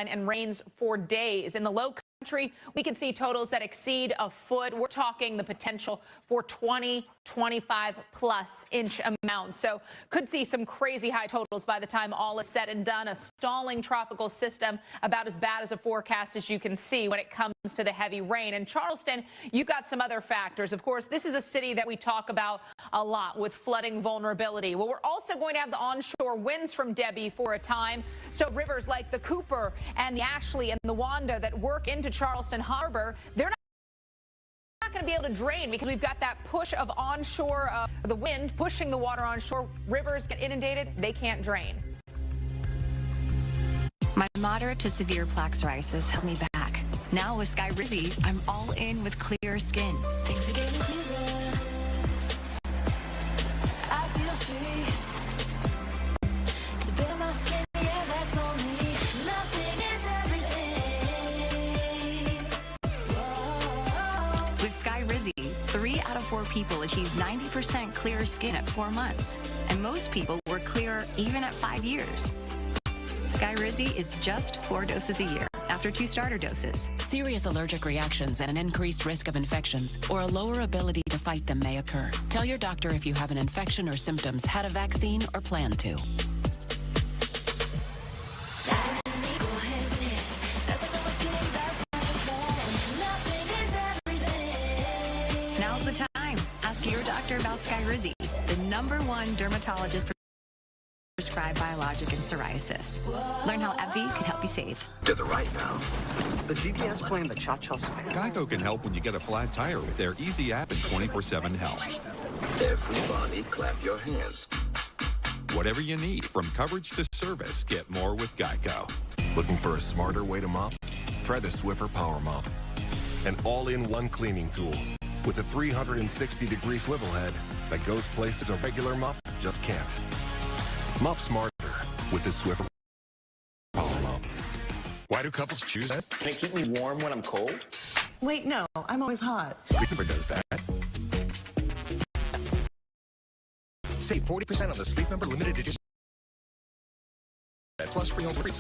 and rains for days. In the low country, we can see totals that exceed a foot. We're talking the potential for 20, 25 plus inch amounts. So could see some crazy high totals by the time all is said and done. A stalling tropical system, about as bad as a forecast as you can see when it comes to the heavy rain. In Charleston, you've got some other factors. Of course, this is a city that we talk about a lot with flooding vulnerability. Well, we're also going to have the onshore winds from Debby for a time. So rivers like the Cooper and the Ashley and the Wanda that work into Charleston Harbor, they're not going to be able to drain because we've got that push of onshore, the wind pushing the water onshore. Rivers get inundated, they can't drain. My moderate to severe plaque psoriasis held me back. Now with Skyrizi, I'm all in with clear skin. Things are getting clearer. I feel free to build my skin. Yeah, that's all me. Nothing is everything. Whoa. With Skyrizi, 3 out of 4 people achieve 90% clearer skin at 4 months, and most people were clearer even at 5 years. Skyrizi is just 4 doses a year after 2 starter doses. Serious allergic reactions and an increased risk of infections or a lower ability to fight them may occur. Tell your doctor if you have an infection or symptoms, had a vaccine, or plan to. Now's the time. Ask your doctor about Skyrizi, the #1 dermatologist prescribed biologic in psoriasis. Learn how AbbVie could help you save. To the right now. The GPS playing the cha-cha stand. Geico can help when you get a flat tire with their easy app and 24/7 help. Everybody clap your hands. Whatever you need, from coverage to service, get more with Geico. Looking for a smarter way to mop? Try the Swiffer Power Mop. An all-in-one cleaning tool with a 360-degree swivel head that goes places a regular mop just can't. Mop smarter with the Swiffer Power Mop. Why do couples choose that? Can it keep me warm when I'm cold? Wait, no, I'm always hot. Sleep Number does that. Save 40% on the Sleep Number limited edition. Plus free home delivery.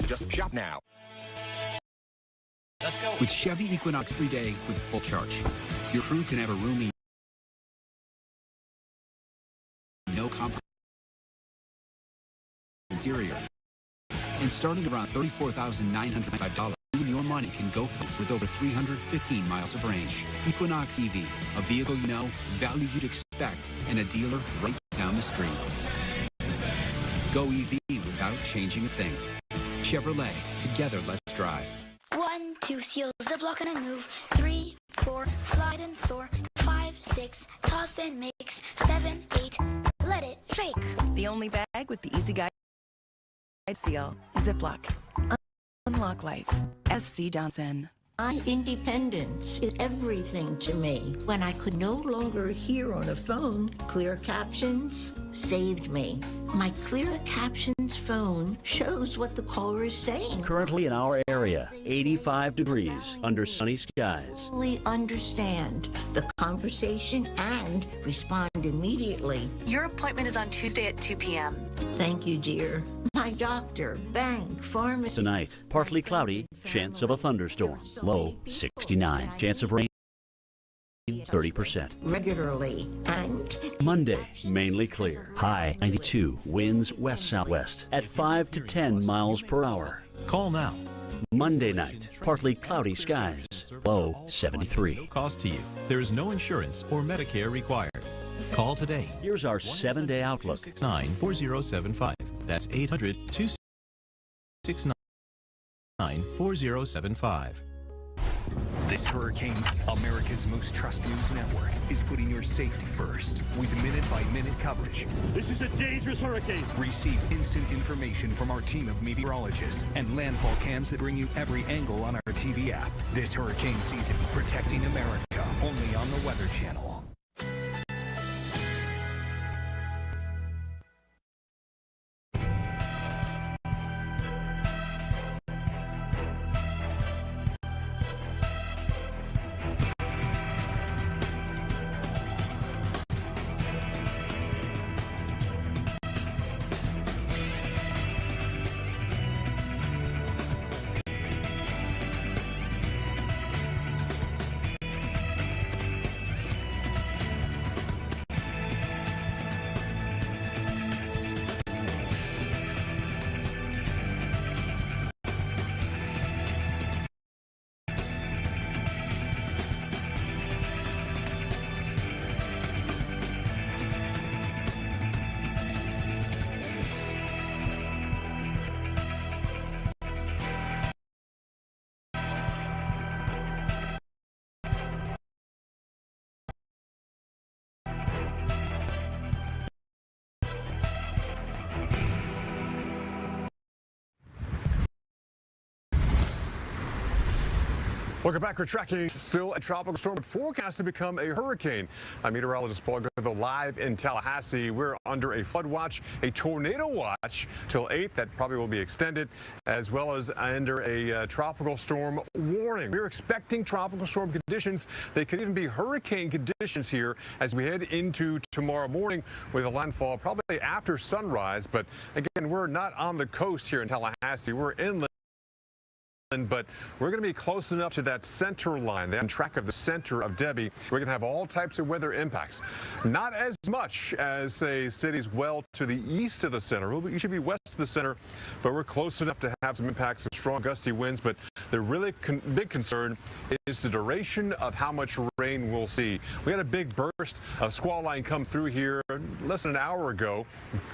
Just shop now. Let's go. With Chevy Equinox every day with full charge, your crew can have a roomy, no compromise interior. And starting around $34,995, you and your money can go for with over 315 miles of range. Equinox EV, a vehicle you know, value you'd expect, and a dealer right down the street. Go EV without changing a thing. Chevrolet, together let's drive. 1, 2, seal, ziplock and a move. 3, 4, slide and store. 5, 6, toss and mix. 7, 8, let it shake. The only bag with the easy guide seal. Ziploc. Unlock life. SC Johnson. Independence is everything to me. When I could no longer hear on a phone, Clear Captions saved me. My Clear Captions phone shows what the caller is saying. Currently in our area, 85 degrees under sunny skies. Fully understand the conversation and respond immediately. Your appointment is on Tuesday at 2 p.m. Thank you, dear. My doctor, bank, pharmacy. Tonight, partly cloudy, chance of a thunderstorm. Low 69. Chance of rain 30%. Regularly. And Monday, mainly clear. High 92. Winds west-southwest at 5 to 10 miles per hour. Call now. Monday night, partly cloudy skies. Low 73. No cost to you. There is no insurance or Medicare required. Call today. Here's our 7-day outlook. 94075. That's 800-269-4075. This hurricane, America's most trusted news network, is putting your safety first with minute-by-minute coverage. This is a dangerous hurricane. Receive instant information from our team of meteorologists and landfall cams that bring you every angle on our TV app. This hurricane season, protecting America, only on the Weather Channel. Welcome back. We're tracking still a tropical storm, but forecast to become a hurricane. I'm meteorologist Paul Goodlow live in Tallahassee. We're under a flood watch, a tornado watch till 8. That probably will be extended, as well as under a tropical storm warning. We're expecting tropical storm conditions. They could even be hurricane conditions here as we head into tomorrow morning with a landfall probably after sunrise. But again, we're not on the coast here in Tallahassee. We're inland. But we're going to be close enough to that center line. They're on track of the center of Debby. We're going to have all types of weather impacts. Not as much as, say, cities well to the east of the center. You should be west of the center, but we're close enough to have some impacts of strong gusty winds. But the really big concern is the duration of how much rain we'll see. We had a big burst of squall line come through here less than an hour ago.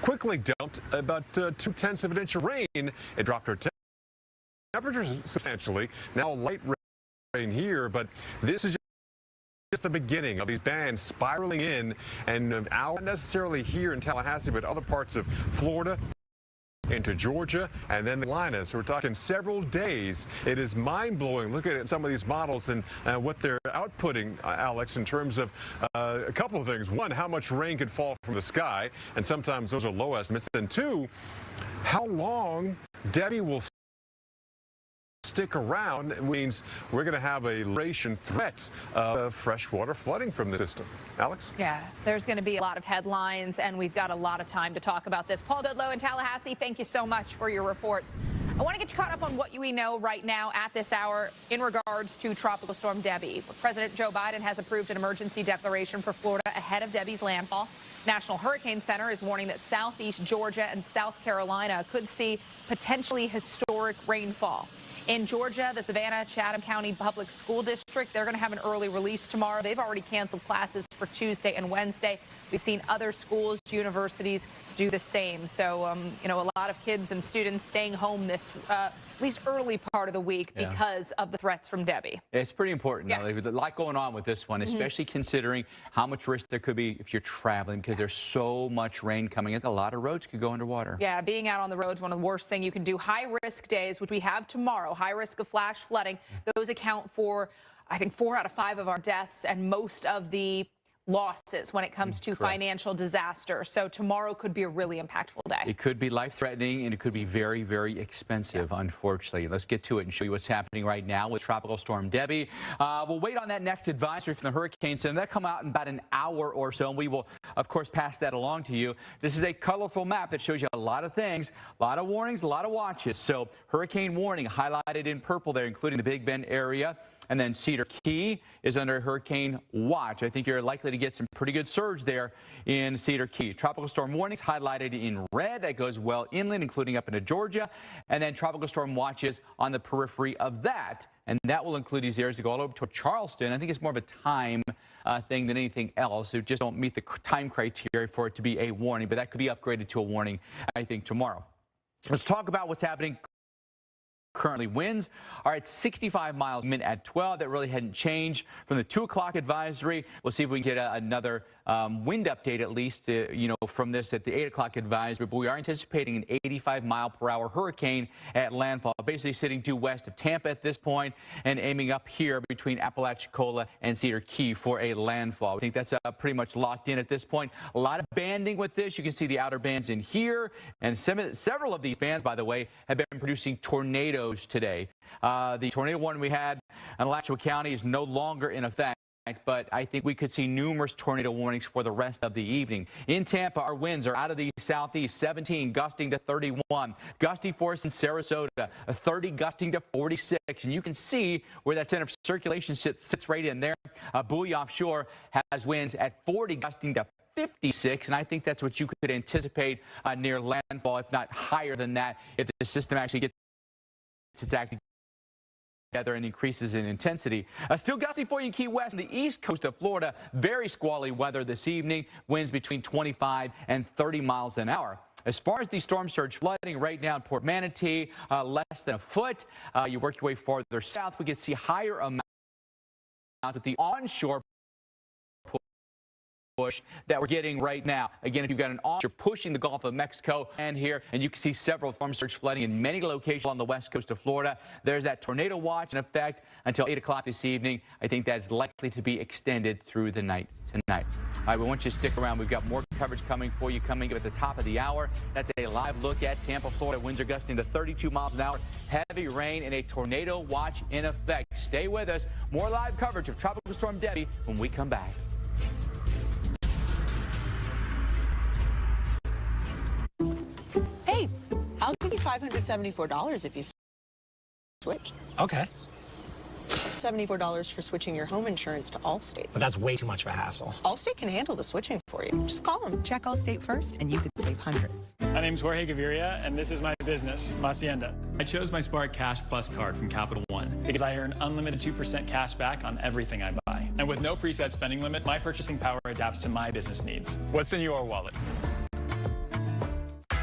Quickly dumped about 0.2 of an inch of rain. It dropped our temperatures substantially. Now light rain here, but this is just the beginning of these bands spiraling in, and not necessarily here in Tallahassee, but other parts of Florida into Georgia and then the Carolinas. So we're talking several days. It is mind-blowing. Look at some of these models and what they're outputting, Alex, in terms of a couple of things. One, how much rain could fall from the sky, and sometimes those are low estimates. And two, how long Debby will stick around. It means we're going to have a duration threat of freshwater flooding from the system. Alex? Yeah, there's going to be a lot of headlines, and we've got a lot of time to talk about this. Paul Goodlow in Tallahassee, thank you so much for your reports. I want to get you caught up on what we know right now at this hour in regards to Tropical Storm Debby. President Joe Biden has approved an emergency declaration for Florida ahead of Debby's landfall. National Hurricane Center is warning that southeast Georgia and South Carolina could see potentially historic rainfall. In Georgia, the Savannah-Chatham County Public School District, they're going to have an early release tomorrow. They've already canceled classes for Tuesday and Wednesday. We've seen other schools, universities do the same. So, you know, a lot of kids and students staying home this at least early part of the week because of the threats from Debby. It's pretty important. Yeah. There's a lot going on with this one, especially considering how much risk there could be if you're traveling, because there's so much rain coming in. A lot of roads could go underwater. Yeah, being out on the road is one of the worst things you can do. High-risk days, which we have tomorrow, high risk of flash flooding, those account for, I think, 4 out of 5 of our deaths and most of the losses when it comes to financial disaster. So tomorrow could be a really impactful day. It could be life-threatening, and it could be very, very expensive, unfortunately. Let's get to it and show you what's happening right now with Tropical Storm Debby. We'll wait on that next advisory from the Hurricane Center. That'll come out in about an hour or so, and we will, of course, pass that along to you. This is a colorful map that shows you a lot of things, a lot of warnings, a lot of watches. So hurricane warning highlighted in purple there, including the Big Bend area. And then Cedar Key is under hurricane watch. I think you're likely to get some pretty good surge there in Cedar Key. Tropical storm warnings highlighted in red. That goes well inland, including up into Georgia. And then tropical storm watches on the periphery of that. And that will include these areas that go all over to Charleston. I think it's more of a time thing than anything else. It just don't meet the time criteria for it to be a warning. But that could be upgraded to a warning, I think, tomorrow. Let's talk about what's happening. Currently winds are at 65 miles at 12. That really hadn't changed from the 2 o'clock advisory. We'll see if we can get another wind update at least, you know, from this at the 8 o'clock advisory. But we are anticipating an 85-mile-per-hour hurricane at landfall, basically sitting due west of Tampa at this point and aiming up here between Apalachicola and Cedar Key for a landfall. I think that's pretty much locked in at this point. A lot of banding with this. You can see the outer bands in here, and several of these bands, by the way, have been producing tornadoes today. The tornado warning we had in Alachua County is no longer in effect, but I think we could see numerous tornado warnings for the rest of the evening. In Tampa, our winds are out of the southeast, 17 gusting to 31. Gusty force in Sarasota, 30 gusting to 46. And you can see where that center of circulation sits right in there. Bowie offshore has winds at 40 gusting to 56, and I think that's what you could anticipate near landfall, if not higher than that, if the system actually gets its act together and increases in intensity. Still gusty for you in Key West, on the east coast of Florida. Very squally weather this evening. Winds between 25 and 30 miles an hour. As far as the storm surge flooding right now in Port Manatee, less than a foot. You work your way farther south, we can see higher amounts with the onshore push that we're getting right now. Again, if you've got an arm, you're pushing the Gulf of Mexico and here, and you can see several storm surge flooding in many locations on the west coast of Florida. There's that tornado watch in effect until 8 o'clock this evening. I think that's likely to be extended through the night tonight. All right, we want you to stick around. We've got more coverage coming for you coming up at the top of the hour. That's a live look at Tampa, Florida. Winds are gusting to 32 miles an hour. Heavy rain and a tornado watch in effect. Stay with us. More live coverage of Tropical Storm Debby when we come back. Hey, I'll give you $574 if you switch. Okay. $74 for switching your home insurance to Allstate. But that's way too much of a hassle. Allstate can handle the switching for you. Just call them. Check Allstate first, and you could save hundreds. My name's Jorge Gaviria, and this is my business, Hacienda. I chose my Spark Cash Plus card from Capital One because I earn unlimited 2% cash back on everything I buy. And with no preset spending limit, my purchasing power adapts to my business needs. What's in your wallet?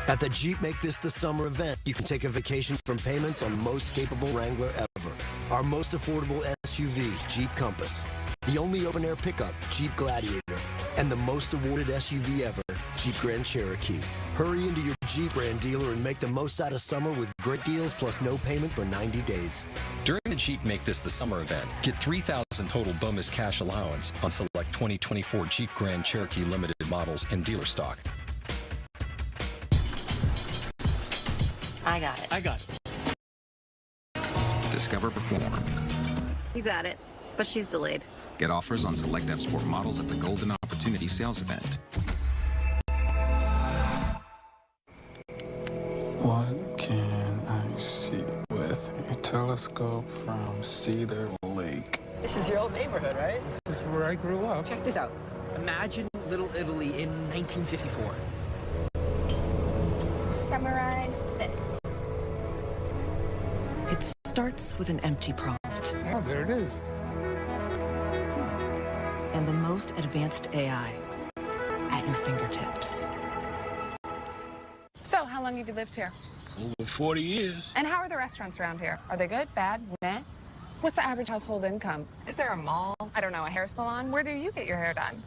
At the Jeep Make This the Summer event, you can take a vacation from payments on the most capable Wrangler ever. Our most affordable SUV, Jeep Compass. The only open-air pickup, Jeep Gladiator. And the most awarded SUV ever, Jeep Grand Cherokee. Hurry into your Jeep brand dealer and make the most out of summer with great deals plus no payment for 90 days. During the Jeep Make This the Summer event, get $3,000 total bonus cash allowance on select 2024 Jeep Grand Cherokee limited models in dealer stock. I got it. I got it. Discover Perform. You got it. But she's delayed. Get offers on select F Sport models at the Golden Opportunity Sales Event. What can I see with a telescope from Cedar Lake? This is your old neighborhood, right? This is where I grew up. Check this out. Imagine Little Italy in 1954. Summarized this. It starts with an empty prompt. Oh, there it is. And the most advanced AI at your fingertips. So, how long have you lived here? Over 40 years. And how are the restaurants around here? Are they good, bad, meh? What's the average household income? Is there a mall? I don't know, a hair salon? Where do you get your hair done?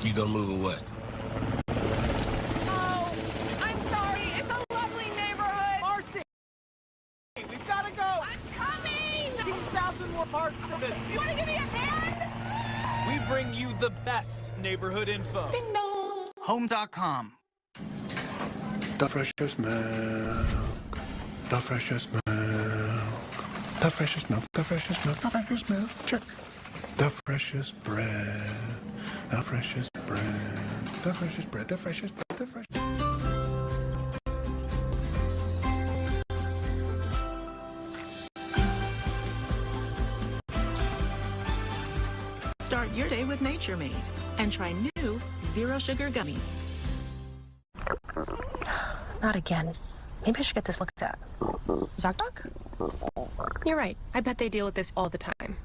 You gonna move or what? I'm sorry, it's a lovely neighborhood. Marcy! We've gotta go! I'm coming! 15,000 more parks to visit. You wanna give me a hand? We bring you the best neighborhood info. Ding dong! Home.com. The freshest milk. The freshest milk. The freshest milk. The freshest milk. The freshest milk. Check. The freshest bread. The freshest bread. The freshest bread. The freshest bread. The freshest. Start your day with Nature Made and try new zero sugar gummies. Not again. Maybe I should get this looked at. ZocDoc? You're right. I bet they deal with this all the time.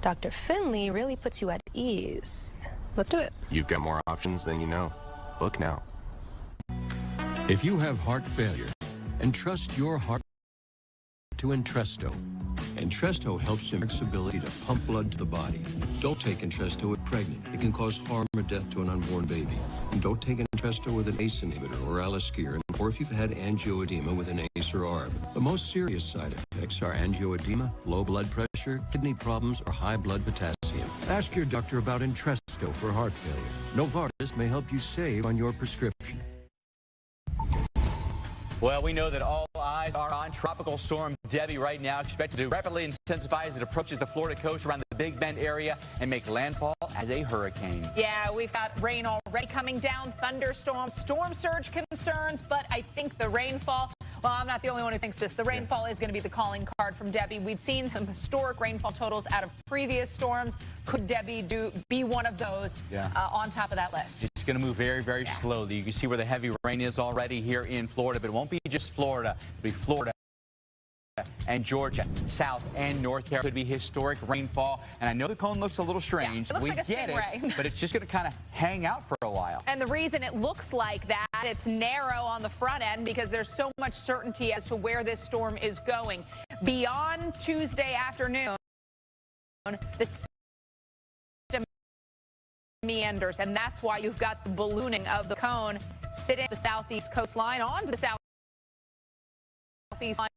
Dr. Finley really puts you at ease. Let's do it. You've got more options than you know. Book now. If you have heart failure, entrust your heart to Entresto. Entresto helps America's ability to pump blood to the body. Don't take Entresto if pregnant. It can cause harm or death to an unborn baby. And don't take Entresto with an ACE inhibitor or Aliskiren, or if you've had angioedema with an ACE or ARB. The most serious side effects are angioedema, low blood pressure, kidney problems, or high blood potassium. Ask your doctor about Entresto for heart failure. Novartis may help you save on your prescription. Well, we know that all eyes are on Tropical Storm Debby right now, expected to rapidly intensify as it approaches the Florida coast around the Big Bend area and make landfall as a hurricane. Yeah, we've got rain already coming down, thunderstorms, storm surge concerns, but I think the rainfall, well, I'm not the only one who thinks this. The rainfall is going to be the calling card from Debby. We've seen some historic rainfall totals out of previous storms. Could Debby be one of those on top of that list? It's going to move very, very slowly. You can see where the heavy rain is already here in Florida, but it won't be just Florida. It'll be Florida and Georgia, South and North Carolina. Could be historic rainfall. And I know the cone looks a little strange. It looks like a stingray. But it's just going to kind of hang out for a while. And the reason it looks like that, it's narrow on the front end because there's so much certainty as to where this storm is going. Beyond Tuesday afternoon, the meanders, and that's why you've got the ballooning of the cone sitting the southeast coastline onto the southeast line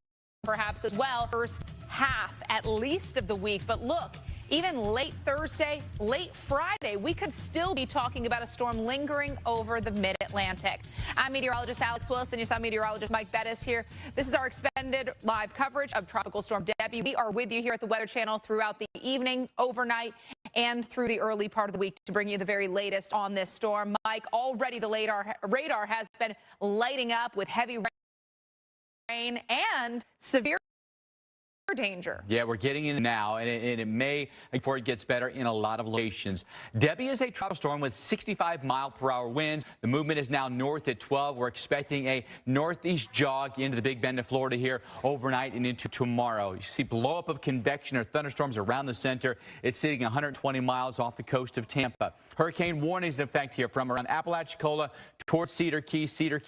perhaps as well. First half at least of the week, but look, even late Thursday, late Friday, we could still be talking about a storm lingering over the mid-Atlantic. I'm meteorologist Alex Wilson. You saw meteorologist Mike Bettis here. This is our extended live coverage of Tropical Storm Debby. We are with you here at the Weather Channel throughout the evening, overnight, and through the early part of the week to bring you the very latest on this storm. Mike, already the radar has been lighting up with heavy rain and severe danger. Yeah, we're getting in now, and it may, before it gets better, in a lot of locations. Debby is a tropical storm with 65-mile-per-hour winds. The movement is now north at 12. We're expecting a northeast jog into the Big Bend of Florida here overnight and into tomorrow. You see blow-up of convection or thunderstorms around the center. It's sitting 120 miles off the coast of Tampa. Hurricane warnings in effect here from around Apalachicola towards Cedar Key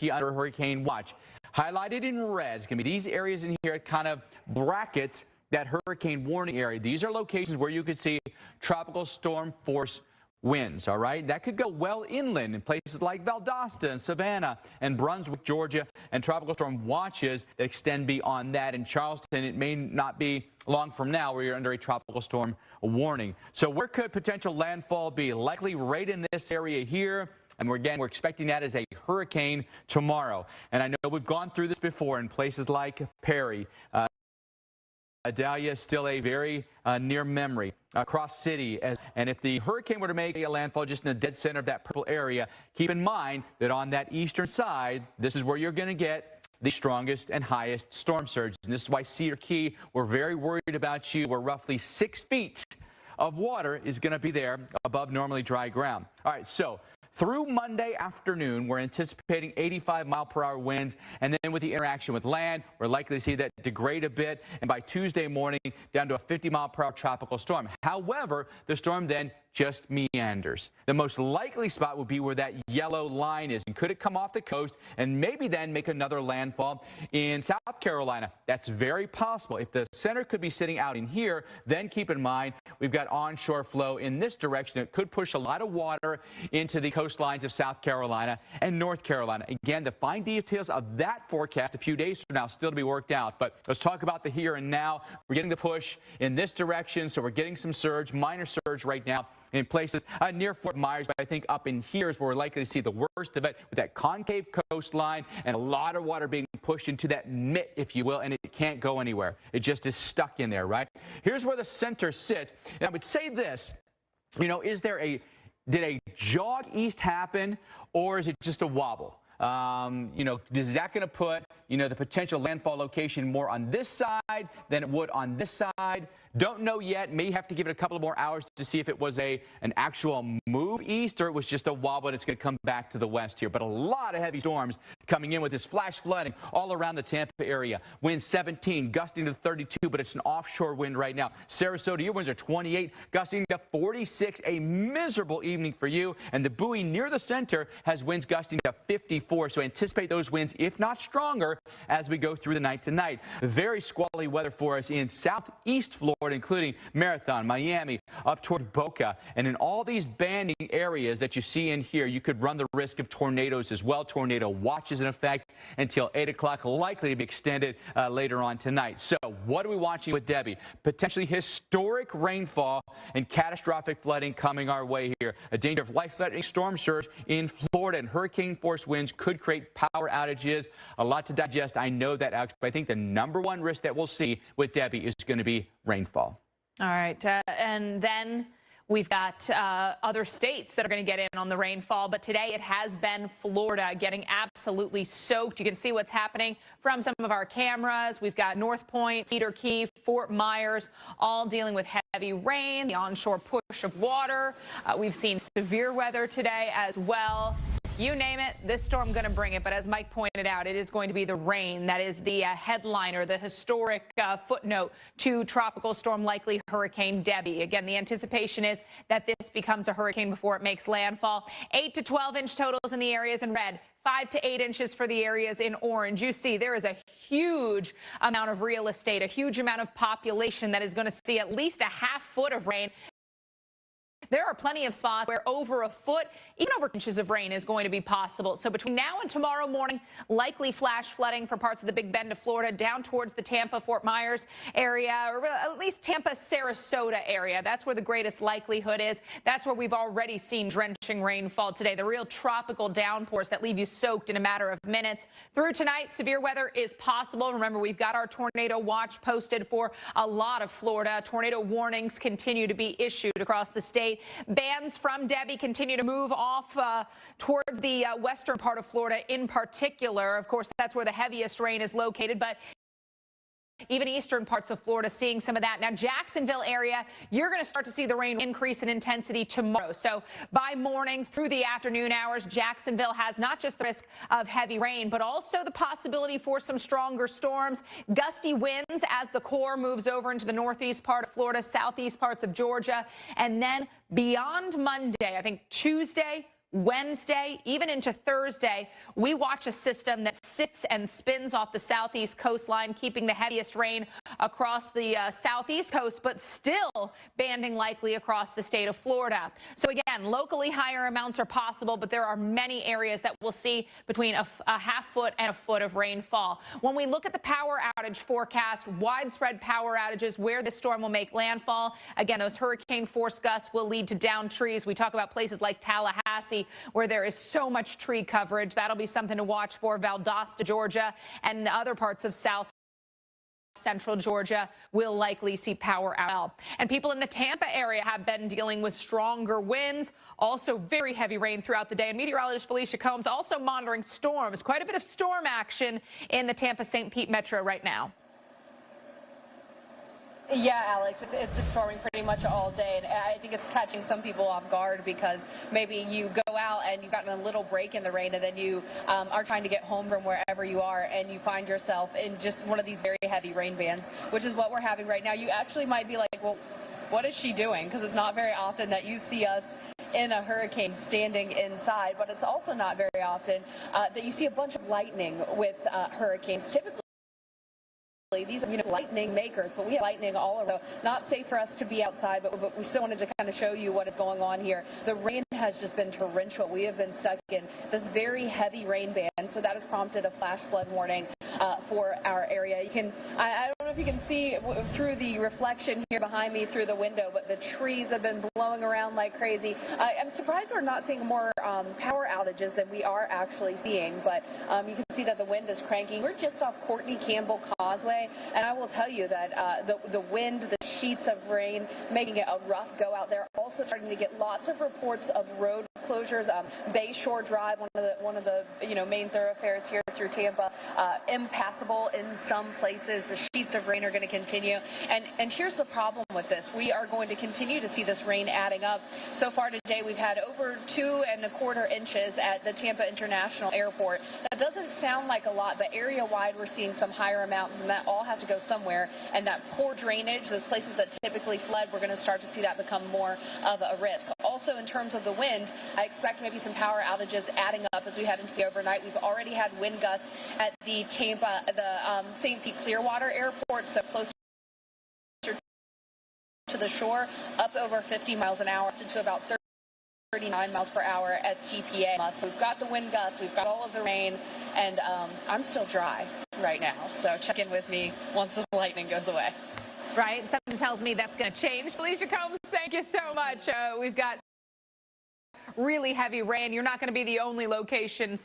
under hurricane watch. Highlighted in red is going to be these areas in here, kind of brackets that hurricane warning area. These are locations where you could see tropical storm force winds, all right? That could go well inland in places like Valdosta and Savannah and Brunswick, Georgia, and tropical storm watches that extend beyond that. In Charleston, it may not be long from now where you're under a tropical storm warning. So where could potential landfall be? Likely right in this area here. And we're expecting that as a hurricane tomorrow. And I know we've gone through this before in places like Perry. Adalia is still a very near memory. Cross City. And if the hurricane were to make a landfall just in the dead center of that purple area, keep in mind that on that eastern side, this is where you're going to get the strongest and highest storm surge. And this is why Cedar Key, we're very worried about you. We're roughly 6 feet of water is going to be there above normally dry ground. All right, so through Monday afternoon, we're anticipating 85-mile-per-hour winds, and then with the interaction with land, we're likely to see that degrade a bit, and by Tuesday morning, down to a 50-mile-per-hour tropical storm. However, the storm then just meanders. The most likely spot would be where that yellow line is, and could it come off the coast and maybe then make another landfall in South Carolina? That's very possible. If the center could be sitting out in here, then keep in mind we've got onshore flow in this direction. It could push a lot of water into the coastlines of South Carolina and North Carolina. Again, the fine details of that forecast a few days from now still to be worked out. But let's talk about the here and now. We're getting the push in this direction, so we're getting some surge, minor surge right now in places near Fort Myers, but I think up in here is where we're likely to see the worst of it with that concave coastline and a lot of water being pushed into that mitt, if you will, and it can't go anywhere. It just is stuck in there, right? Here's where the center sits. And I would say this, you know, did a jog east happen, or is it just a wobble? You know, is that going to put, you know, the potential landfall location more on this side than it would on this side? Don't know yet. May have to give it a couple of more hours to see if it was an actual move east or it was just a wobble and it's going to come back to the west here. But a lot of heavy storms coming in with this flash flooding all around the Tampa area. Winds 17, gusting to 32, but it's an offshore wind right now. Sarasota, your winds are 28, gusting to 46. A miserable evening for you. And the buoy near the center has winds gusting to 54. So anticipate those winds, if not stronger, as we go through the night tonight. Very squally weather for us in southeast Florida, including Marathon, Miami, up toward Boca. And in all these banding areas that you see in here, you could run the risk of tornadoes as well. Tornado watches in effect until 8 o'clock, likely to be extended later on tonight. So what are we watching with Debby? Potentially historic rainfall and catastrophic flooding coming our way here. A danger of life-threatening storm surge in Florida, and hurricane-force winds could create power outages. A lot to digest. I know that, Alex, but I think the #1 risk that we'll see with Debby is going to be rainfall. All right. And then we've got other states that are going to get in on the rainfall. But today it has been Florida getting absolutely soaked. You can see what's happening from some of our cameras. We've got North Point, Cedar Key, Fort Myers, all dealing with heavy rain, the onshore push of water. We've seen severe weather today as well. You name it, this storm going to bring it. But as Mike pointed out, it is going to be the rain that is the headliner, the historic footnote to tropical storm likely Hurricane Debby. Again, the anticipation is that this becomes a hurricane before it makes landfall. 8 to 12-inch totals in the areas in red. 5 to 8 inches for the areas in orange. You see there is a huge amount of real estate, a huge amount of population that is going to see at least a half foot of rain. there are plenty of spots where over a foot, even over inches of rain is going to be possible. So between now and tomorrow morning, likely flash flooding for parts of the Big Bend of Florida down towards the Tampa, Fort Myers area, or at least Tampa, Sarasota area. That's where the greatest likelihood is. That's where we've already seen drenching rainfall today. The real tropical downpours that leave you soaked in a matter of minutes. Through tonight, severe weather is possible. Remember, we've got our tornado watch posted for a lot of Florida. Tornado warnings continue to be issued across the state. Bands from Debby continue to move off towards the western part of Florida in particular. Of course, that's where the heaviest rain is located, but even eastern parts of Florida seeing some of that. Now, Jacksonville area, you're going to start to see the rain increase in intensity tomorrow. So by morning through the afternoon hours, Jacksonville has not just the risk of heavy rain, but also the possibility for some stronger storms, gusty winds as the core moves over into the northeast part of Florida, southeast parts of Georgia, and then beyond Monday, I think Tuesday, Wednesday, even into Thursday, we watch a system that sits and spins off the southeast coastline, keeping the heaviest rain across the southeast coast, but still banding likely across the state of Florida. So again, locally higher amounts are possible, but there are many areas that will see between a half foot and a foot of rainfall. When we look at the power outage forecast, widespread power outages where this storm will make landfall. Again, those hurricane force gusts will lead to downed trees. We talk about places like Tallahassee, where there is so much tree coverage. That'll be something to watch for. Valdosta, Georgia, and other parts of south central Georgia will likely see power out. And people in the Tampa area have been dealing with stronger winds, also very heavy rain throughout the day. And meteorologist Felicia Combs also monitoring storms. Quite a bit of storm action in the Tampa-St. Pete metro right now. Yeah, Alex, it's been storming pretty much all day, and I think it's catching some people off guard because maybe you go out and you've gotten a little break in the rain, and then you are trying to get home from wherever you are, and you find yourself in just one of these very heavy rain bands, which is what we're having right now. You actually might be like, well, what is she doing? Because it's not very often that you see us in a hurricane standing inside, but it's also not very often that you see a bunch of lightning with hurricanes. Typically, these are lightning makers, but we have lightning all over. So not safe for us to be outside, but we still wanted to kind of show you what is going on here. The rain has just been torrential. We have been stuck in this very heavy rain band, so that has prompted a flash flood warning for our area. You can, I don't know if you can see through the reflection here behind me through the window, but the trees have been blowing around like crazy. I'm surprised we're not seeing more power outages than we are actually seeing, but you can see that the wind is cranking. We're just off Courtney Campbell Causeway. And I will tell you that the wind, the sheets of rain, making it a rough go out there. Also starting to get lots of reports of road closures. Bayshore Drive, one of the main thoroughfares here through Tampa, impassable in some places. The sheets of rain are going to continue. And here's the problem with this: we are going to continue to see this rain adding up. So far today, we've had over 2¼ inches at the Tampa International Airport. That doesn't sound like a lot, but area-wide, we're seeing some higher amounts, and that all has to go somewhere. And that poor drainage, those places that typically flood, we're going to start to see that become more of a risk. Also, in terms of the wind, I expect maybe some power outages adding up as we head into the overnight. We've already had wind gusts at the Tampa, St. Pete Clearwater Airport, so closer to the shore, up over 50 miles an hour to about 39 miles per hour at TPA. So we've got the wind gusts, we've got all of the rain, and I'm still dry right now. So check in with me once this lightning goes away. Right. Something tells me that's going to change. Felicia Combs, thank you so much. We've got really heavy rain. You're not going to be the only location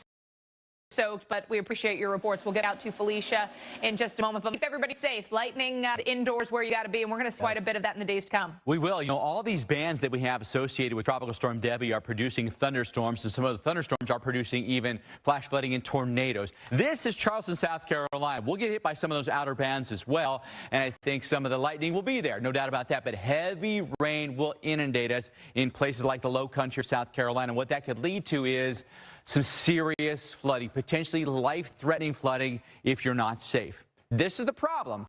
soaked, but we appreciate your reports. We'll get out to Felicia in just a moment, but keep everybody safe. Lightning indoors where you got to be, and we're going to see quite a bit of that in the days to come. We will. All these bands that we have associated with Tropical Storm Debby are producing thunderstorms, and some of the thunderstorms are producing even flash flooding and tornadoes. This is Charleston, South Carolina. We'll get hit by some of those outer bands as well, and I think some of the lightning will be there, no doubt about that, but heavy rain will inundate us in places like the low country of South Carolina. What that could lead to is some serious flooding, potentially life-threatening flooding if you're not safe. This is the problem.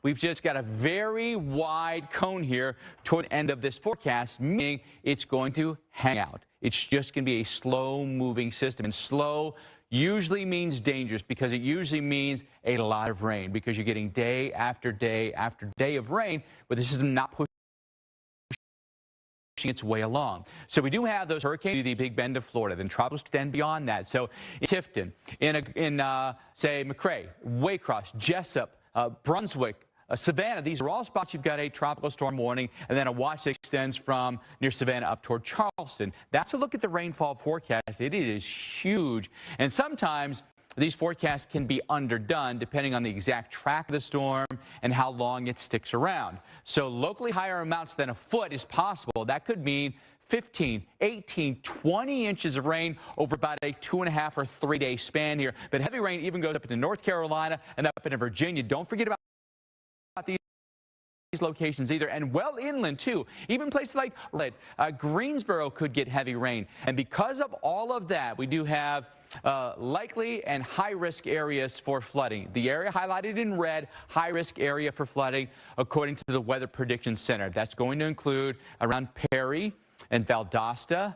We've just got a very wide cone here toward the end of this forecast, meaning it's going to hang out. It's just going to be a slow-moving system, and slow usually means dangerous because it usually means a lot of rain because you're getting day after day after day of rain, but this is not pushing its way along. So we do have those hurricanes to the Big Bend of Florida, then tropicals extend beyond that. So in Tifton, say McRae, Waycross, Jessup, Brunswick, Savannah, these are all spots you've got a tropical storm warning, and then a watch that extends from near Savannah up toward Charleston. That's a look at the rainfall forecast. It is huge, and sometimes these forecasts can be underdone depending on the exact track of the storm and how long it sticks around. So locally higher amounts than a foot is possible. That could mean 15, 18, 20 inches of rain over about a 2.5 or 3 day span here. But heavy rain even goes up into North Carolina and up into Virginia. Don't forget about these locations either, and well inland too. Even places like Greensboro could get heavy rain. And because of all of that, we do have likely and high-risk areas for flooding. The area highlighted in red, high-risk area for flooding, according to the Weather Prediction Center. That's going to include around Perry and Valdosta,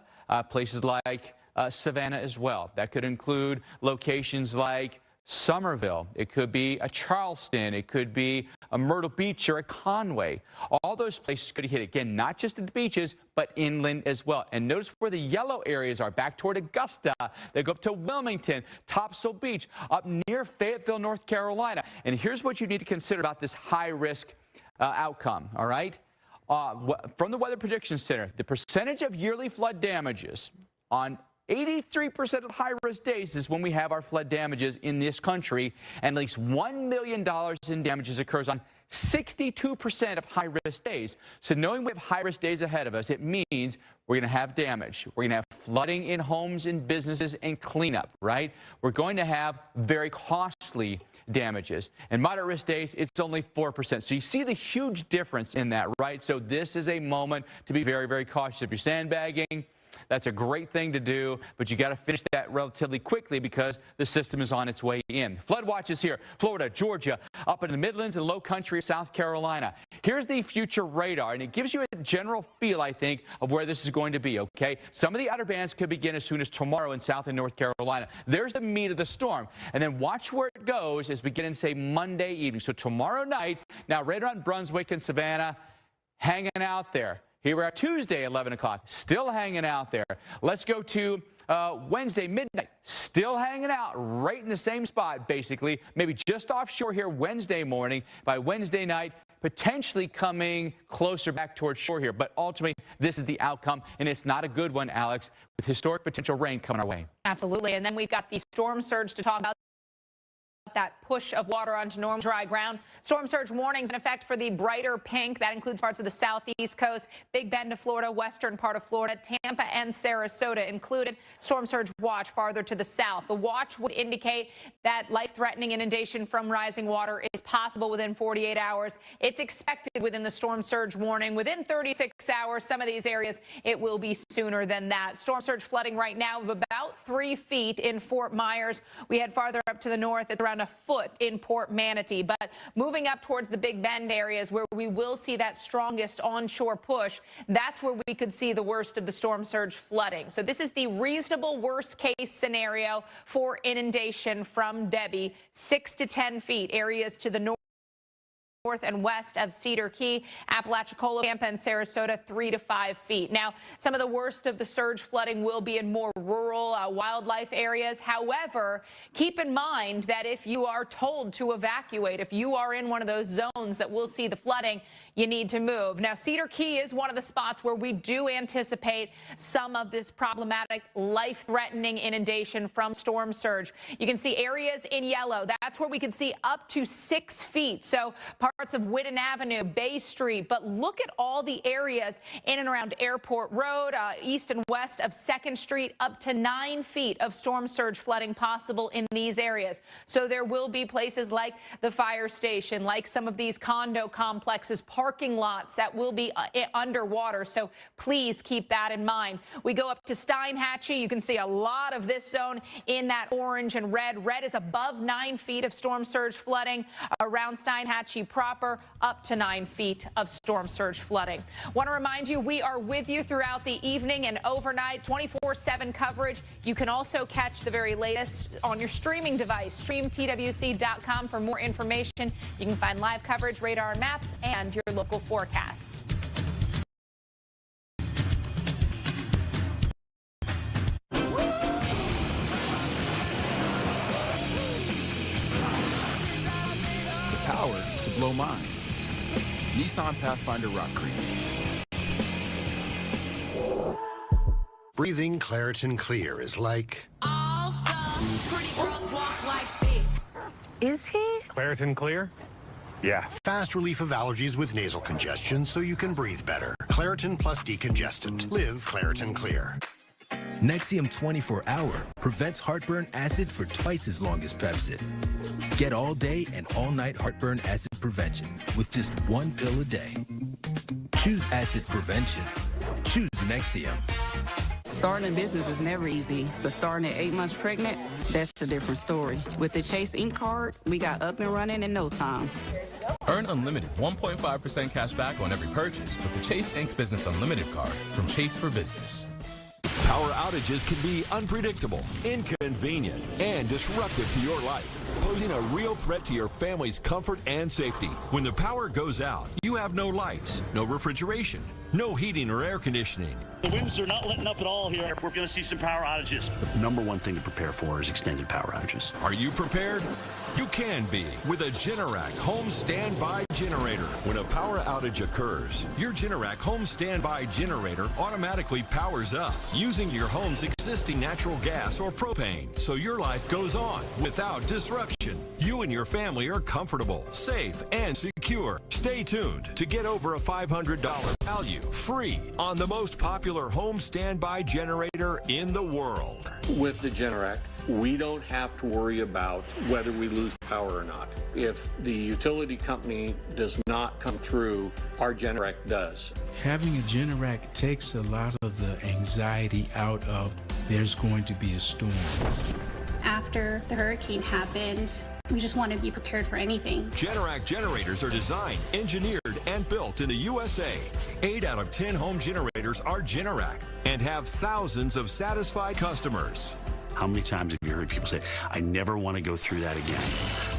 places like Savannah as well. That could include locations like Somerville. It could be a Charleston. It could be a Myrtle Beach or a Conway. All those places could hit, again, not just at the beaches, but inland as well. And notice where the yellow areas are, back toward Augusta. They go up to Wilmington, Topsail Beach, up near Fayetteville, North Carolina. And here's what you need to consider about this high-risk outcome, all right? From the Weather Prediction Center, the percentage of yearly flood damages on 83% of high-risk days is when we have our flood damages in this country, and at least $1 million in damages occurs on 62% of high-risk days. So knowing we have high-risk days ahead of us, it means we're going to have damage. We're going to have flooding in homes and businesses and cleanup, right? We're going to have very costly damages. And moderate risk days, it's only 4%. So you see the huge difference in that, right? So this is a moment to be very, very cautious. If you're sandbagging, that's a great thing to do, but you got to finish that relatively quickly because the system is on its way in. Flood watches here, Florida, Georgia, up in the Midlands and low country of South Carolina. Here's the future radar, and it gives you a general feel, I think, of where this is going to be, okay? Some of the outer bands could begin as soon as tomorrow in South and North Carolina. There's the meat of the storm. And then watch where it goes as we get in, say, Monday evening. So tomorrow night, now right around Brunswick and Savannah, hanging out there. Here we are Tuesday, 11 o'clock, still hanging out there. Let's go to Wednesday, midnight, still hanging out right in the same spot, basically. Maybe just offshore here Wednesday morning. By Wednesday night, potentially coming closer back towards shore here. But ultimately, this is the outcome, and it's not a good one, Alex, with historic potential rain coming our way. Absolutely. And then we've got the storm surge to talk about. That push of water onto normal dry ground. Storm surge warnings in effect for the brighter pink. That includes parts of the southeast coast, Big Bend of Florida, western part of Florida, Tampa and Sarasota included. Storm surge watch farther to the south. The watch would indicate that life-threatening inundation from rising water is possible within 48 hours. It's expected within the storm surge warning within 36 hours. Some of these areas, it will be sooner than that. Storm surge flooding right now of about 3 feet in Fort Myers. We head farther up to the north. It's around a foot in Port Manatee, but moving up towards the Big Bend areas where we will see that strongest onshore push, that's where we could see the worst of the storm surge flooding. So this is the reasonable worst case scenario for inundation from Debby, 6 to 10 feet, areas to the north and west of Cedar Key, Apalachicola, Tampa, and Sarasota, 3 to 5 feet. Now, some of the worst of the surge flooding will be in more rural wildlife areas. However, keep in mind that if you are told to evacuate, if you are in one of those zones that will see the flooding, you need to move. Now, Cedar Key is one of the spots where we do anticipate some of this problematic, life-threatening inundation from storm surge. You can see areas in yellow. That's where we can see up to 6 feet. So parts of Whidden Avenue, Bay Street, but look at all the areas in and around Airport Road, east and west of 2nd Street, up to 9 feet of storm surge flooding possible in these areas. So there will be places like the fire station, like some of these condo complexes, parking lots that will be underwater. So please keep that in mind. We go up to Steinhatchee. You can see a lot of this zone in that orange and red. Red is above 9 feet of storm surge flooding around Steinhatchee proper, up to 9 feet of storm surge flooding. Want to remind you, we are with you throughout the evening and overnight, 24/7 coverage. You can also catch the very latest on your streaming device, streamtwc.com for more information. You can find live coverage, radar and maps, and your local forecasts. blow minds. Nissan Pathfinder Rock Creek. Breathing Claritin Clear is like... Pretty girls walk like this. Is he? Claritin Clear? Yeah. Fast relief of allergies with nasal congestion so you can breathe better. Claritin plus decongestant. Live Claritin Clear. Nexium 24-hour prevents heartburn acid for twice as long as Pepcid. Get all day and all night heartburn acid prevention with just one pill a day. Choose acid prevention. Choose Nexium. Starting a business is never easy, but starting at 8 months pregnant, that's a different story. With the Chase Ink card, we got up and running in no time. Earn unlimited 1.5% cash back on every purchase with the Chase Inc. Business Unlimited card from Chase for Business. Power outages can be unpredictable, inconvenient, and disruptive to your life, posing a real threat to your family's comfort and safety. When the power goes out, you have no lights, no refrigeration, no heating or air conditioning. The winds are not letting up at all here. We're going to see some power outages. The number one thing to prepare for is extended power outages. Are you prepared? You can be with a Generac home standby generator. When a power outage occurs, your Generac home standby generator automatically powers up using your home's existing natural gas or propane, so your life goes on without disruption. You and your family are comfortable, safe, and secure. Stay tuned to get over a $500 value free on the most popular home standby generator in the world. With the Generac, we don't have to worry about whether we lose power or not. If the utility company does not come through, our Generac does. Having a Generac takes a lot of the anxiety out of there's going to be a storm. After the hurricane happened, we just want to be prepared for anything. Generac generators are designed, engineered, and built in the USA. 8 out of 10 home generators are Generac and have thousands of satisfied customers. How many times have you heard people say, I never want to go through that again?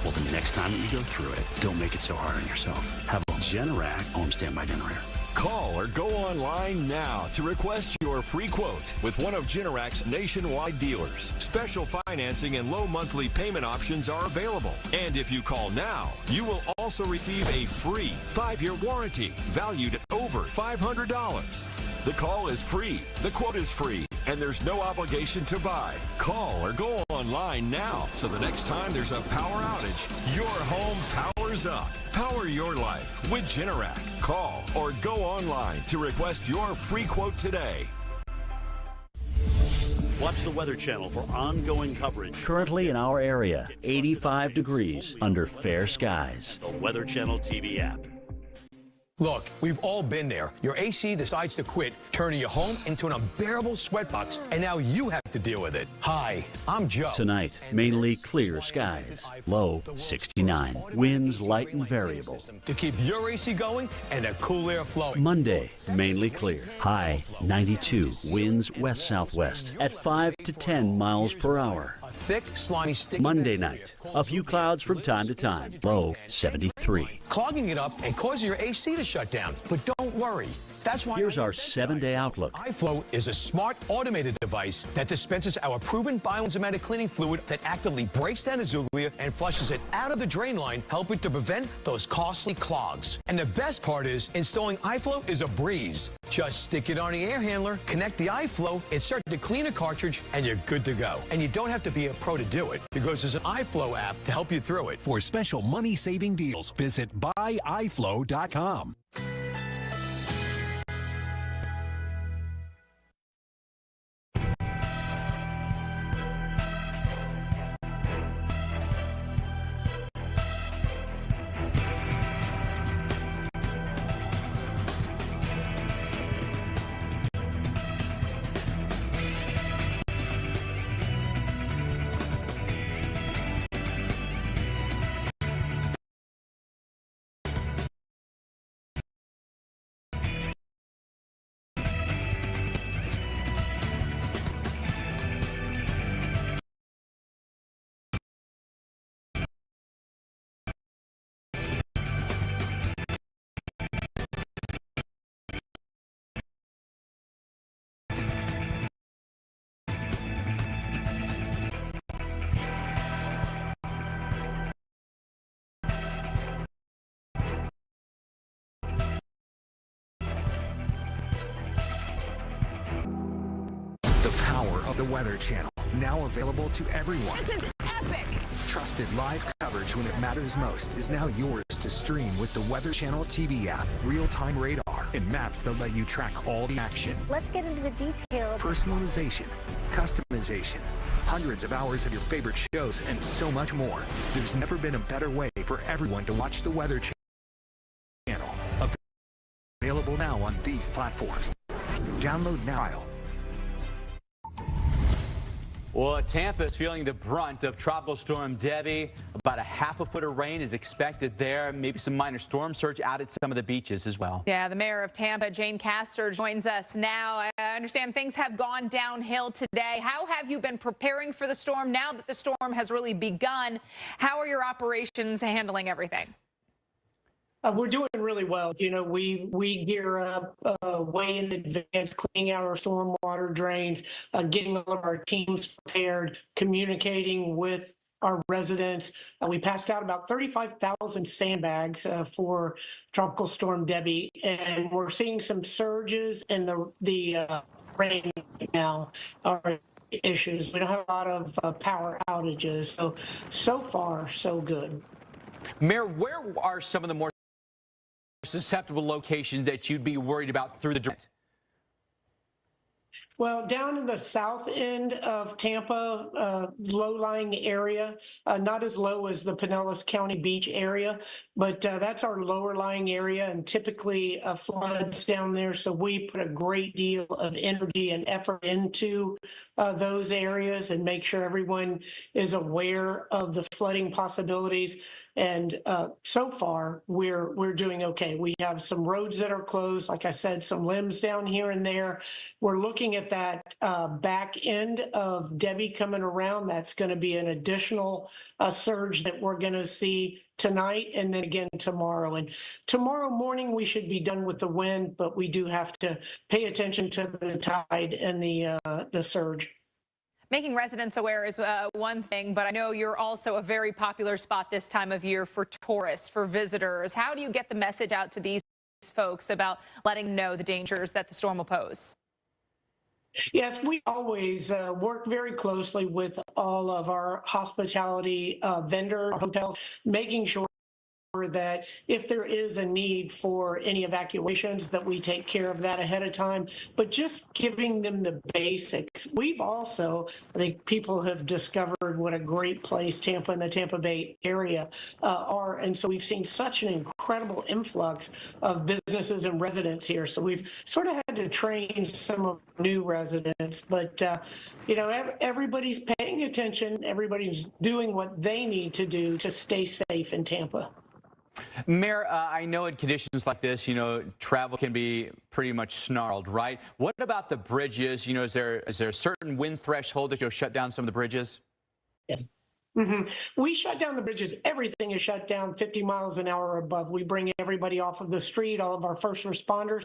Well, the next time that you go through it, don't make it so hard on yourself. Have a Generac home standby generator. Call or go online now to request your free quote with one of Generac's nationwide dealers. Special financing and low monthly payment options are available. And if you call now, you will also receive a free 5-year warranty valued at over $500. The call is free, the quote is free, and there's no obligation to buy. Call or go online now so the next time there's a power outage, your home powers up. Power your life with Generac. Call or go online to request your free quote today. Watch the Weather Channel for ongoing coverage. Currently in our area, 85 degrees under fair skies. The Weather Channel TV app. Look, we've all been there. Your AC decides to quit, turning your home into an unbearable sweatbox, and now you have to deal with it. Hi, I'm Joe. Tonight, mainly clear skies. Low 69. Winds light and variable. To keep your AC going and the cool air flowing. Monday, mainly clear. High 92. Winds west-southwest at 5 to 10 miles per hour. Thick, slimy, sticky. Monday night, a few clouds from time to time. Low 73. Clogging it up and causing your AC to shut down. But don't worry. That's why here's our 7-day outlook. iFlow is a smart automated device that dispenses our proven bioenzymatic cleaning fluid that actively breaks down the zooglea and flushes it out of the drain line, helping to prevent those costly clogs. And the best part is, installing iFlow is a breeze. Just stick it on the air handler, connect the iFlow, insert the cleaner cartridge, and you're good to go. And you don't have to be a pro to do it, because there's an iFlow app to help you through it. For special money-saving deals, visit buyiflow.com. power of the Weather Channel, now available to everyone. This is epic. Trusted live coverage when it matters most is now yours to stream with the Weather Channel TV app, real-time radar, and maps that let you track all the action. Let's get into the details. Personalization, customization, hundreds of hours of your favorite shows, and so much more. There's never been a better way for everyone to watch the Weather Channel. Available now on these platforms. Download now. Well, Tampa is feeling the brunt of Tropical Storm Debby. About a half a foot of rain is expected there. Maybe some minor storm surge out at some of the beaches as well. Yeah, the mayor of Tampa, Jane Castor, joins us now. I understand things have gone downhill today. How have you been preparing for the storm now that the storm has really begun? How are your operations handling everything? We're doing really well. You know, we gear up way in advance, cleaning out our stormwater drains, getting all of our teams prepared, communicating with our residents. We passed out about 35,000 sandbags for Tropical Storm Debby, and we're seeing some surges in the rain now. Our issues. We don't have a lot of power outages. So far, so good. Mayor, where are some of the more susceptible locations that you'd be worried about through the drought? Well, down in the south end of Tampa, low-lying area, not as low as the Pinellas County Beach area, but that's our lower-lying area, and typically floods down there. So we put a great deal of energy and effort into those areas and make sure everyone is aware of the flooding possibilities. And so far, we're doing okay. We have some roads that are closed, like I said, some limbs down here and there. We're looking at that back end of Debby coming around. That's going to be an additional surge that we're going to see tonight and then again tomorrow. And tomorrow morning, we should be done with the wind, but we do have to pay attention to the tide and the surge. Making residents aware is one thing, but I know you're also a very popular spot this time of year for tourists, for visitors. How do you get the message out to these folks about letting them know the dangers that the storm will pose? Yes, we always work very closely with all of our hospitality vendor hotels, making sure that if there is a need for any evacuations, that we take care of that ahead of time, but just giving them the basics. We've also, I think people have discovered what a great place Tampa and the Tampa Bay area are, and so we've seen such an incredible influx of businesses and residents here. So we've sort of had to train some of new residents, but you know, everybody's paying attention, everybody's doing what they need to do to stay safe in Tampa. Mayor, I know in conditions like this, you know, travel can be pretty much snarled, right? What about the bridges? You know, is there a certain wind threshold that you'll shut down some of the bridges? Yes. We shut down the bridges. Everything is shut down 50 miles an hour or above. We bring everybody off of the street, all of our first responders.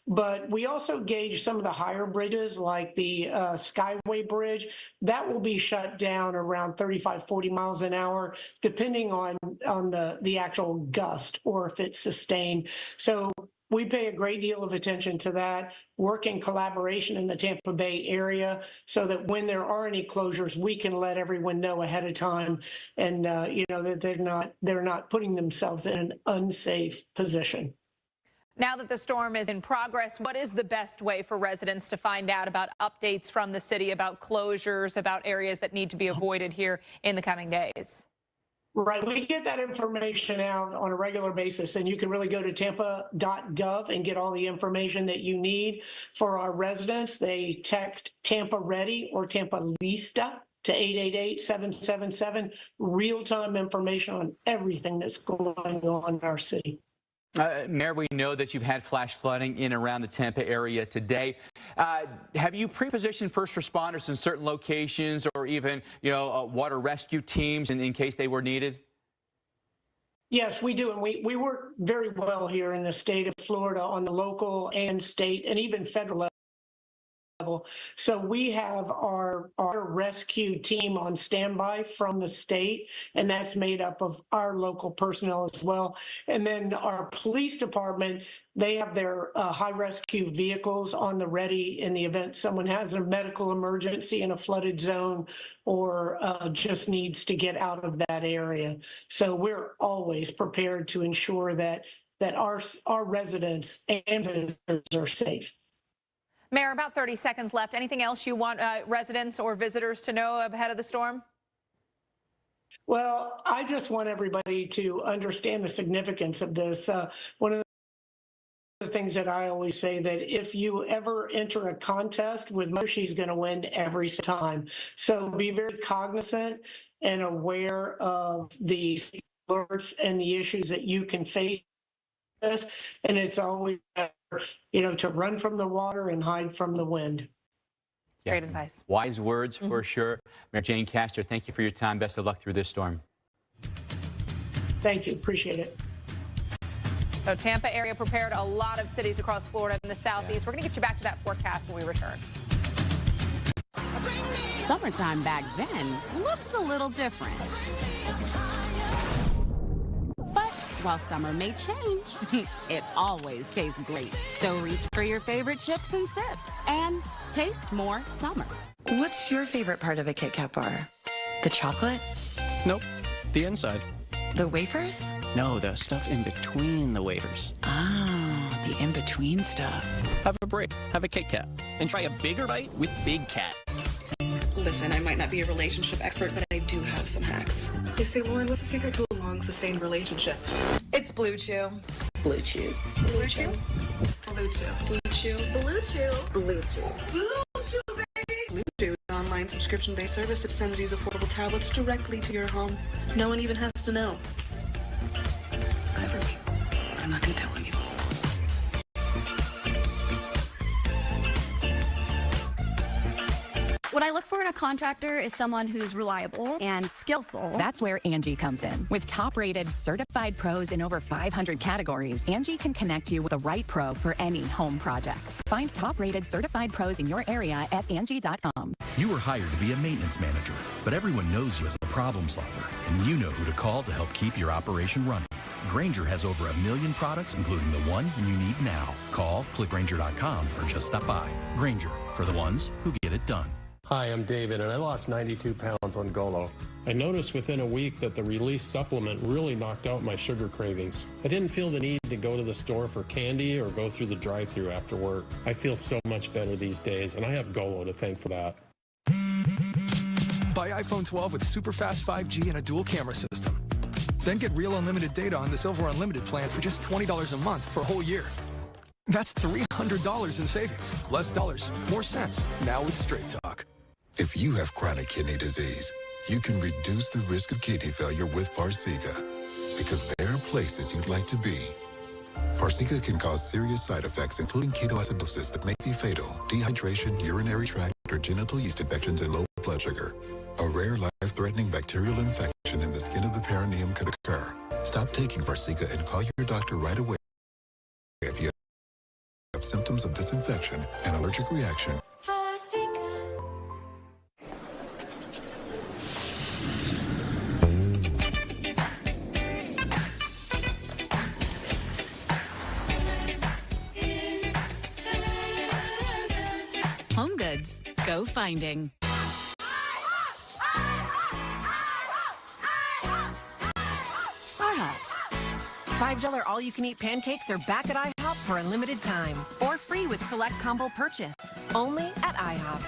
But we also gauge some of the higher bridges like the Skyway Bridge. That will be shut down around 35, 40 miles an hour, depending on the actual gust or if it's sustained. So we pay a great deal of attention to that, work in collaboration in the Tampa Bay area so that when there are any closures, we can let everyone know ahead of time and, you know, that they're not putting themselves in an unsafe position. Now that the storm is in progress, what is the best way for residents to find out about updates from the city, about closures, about areas that need to be avoided here in the coming days? Right. We get that information out on a regular basis, and you can really go to tampa.gov and get all the information that you need. For our residents, they text Tampa Ready or Tampa Lista to 888-777, real-time information on everything that's going on in our city. Mayor, we know that you've had flash flooding in and around the Tampa area today. Have you pre-positioned first responders in certain locations or even, you know, water rescue teams in case they were needed? Yes, we do. And we work very well here in the state of Florida on the local and state and even federal level. So we have our rescue team on standby from the state, and that's made up of our local personnel as well. And then our police department, they have their high rescue vehicles on the ready in the event someone has a medical emergency in a flooded zone or just needs to get out of that area. So we're always prepared to ensure that our residents and visitors are safe. Mayor, about 30 seconds left. Anything else you want residents or visitors to know ahead of the storm? Well, I just want everybody to understand the significance of this. One of the things that I always say, that if you ever enter a contest with Mother, she's going to win every time. So be very cognizant and aware of the alerts and the issues that you can face. And it's always better, to run from the water and hide from the wind. Yeah. Great advice. Wise words for sure. Mayor Jane Castor, thank you for your time. Best of luck through this storm. Thank you. Appreciate it. So Tampa area prepared, a lot of cities across Florida and the Southeast. Yeah. We're going to get you back to that forecast when we return. Summertime back then looked a little different. But while summer may change, it always tastes great. So reach for your favorite chips and sips and taste more summer. What's your favorite part of a Kit Kat bar? The chocolate? Nope. The inside. The wafers? No, the stuff in between the wafers. Ah, the in-between stuff. Have a break. Have a Kit Kat. And try a bigger bite with Big Cat. Listen, I might not be a relationship expert, but I do have some hacks. They say, Lauren, what's the secret to a long, sustained relationship? It's Blue Chew. Blue Chew. Blue Chew? Blue Chew. Blue Chew. Blue Chew. Blue Chew. Blue Chew, baby! Blue Chew is an online subscription-based service that sends these affordable tablets directly to your home. No one even has to know. Except for me. But I'm not going to tell anyone. What I look for in a contractor is someone who's reliable and skillful. That's where Angie comes in. With top-rated certified pros in over 500 categories, Angie can connect you with the right pro for any home project. Find top-rated certified pros in your area at Angie.com. You were hired to be a maintenance manager, but everyone knows you as a problem solver, and you know who to call to help keep your operation running. Grainger has over 1 million products, including the one you need now. Call, click Grainger.com, or just stop by. Grainger, for the ones who get it done. Hi, I'm David, and I lost 92 pounds on Golo. I noticed within a week that the Release supplement really knocked out my sugar cravings. I didn't feel the need to go to the store for candy or go through the drive-thru after work. I feel so much better these days, and I have Golo to thank for that. Buy iPhone 12 with super fast 5G and a dual camera system. Then get real unlimited data on the Silver Unlimited plan for just $20 a month for a whole year. That's $300 in savings. Less dollars, more cents. Now with Straight Talk. If you have chronic kidney disease, you can reduce the risk of kidney failure with Farxiga, because there are places you'd like to be. Farxiga can cause serious side effects, including ketoacidosis that may be fatal, dehydration, urinary tract or genital yeast infections, and low blood sugar. A rare life-threatening bacterial infection in the skin of the perineum could occur. Stop taking Farxiga and call your doctor right away if you have symptoms of this infection and allergic reaction. Home Goods, go finding. IHOP. $5 all-you-can-eat pancakes are back at IHOP for a limited time. Or free with select combo purchase. Only at IHOP.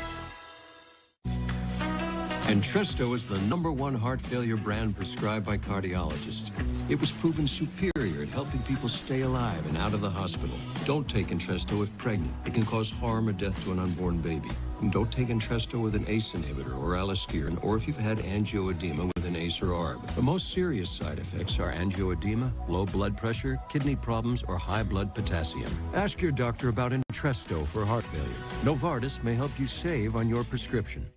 Entresto is the #1 heart failure brand prescribed by cardiologists. It was proven superior at helping people stay alive and out of the hospital. Don't take Entresto if pregnant. It can cause harm or death to an unborn baby. And don't take Entresto with an ACE inhibitor or aliskiren, or if you've had angioedema with an ACE or ARB. The most serious side effects are angioedema, low blood pressure, kidney problems, or high blood potassium. Ask your doctor about Entresto for heart failure. Novartis may help you save on your prescription.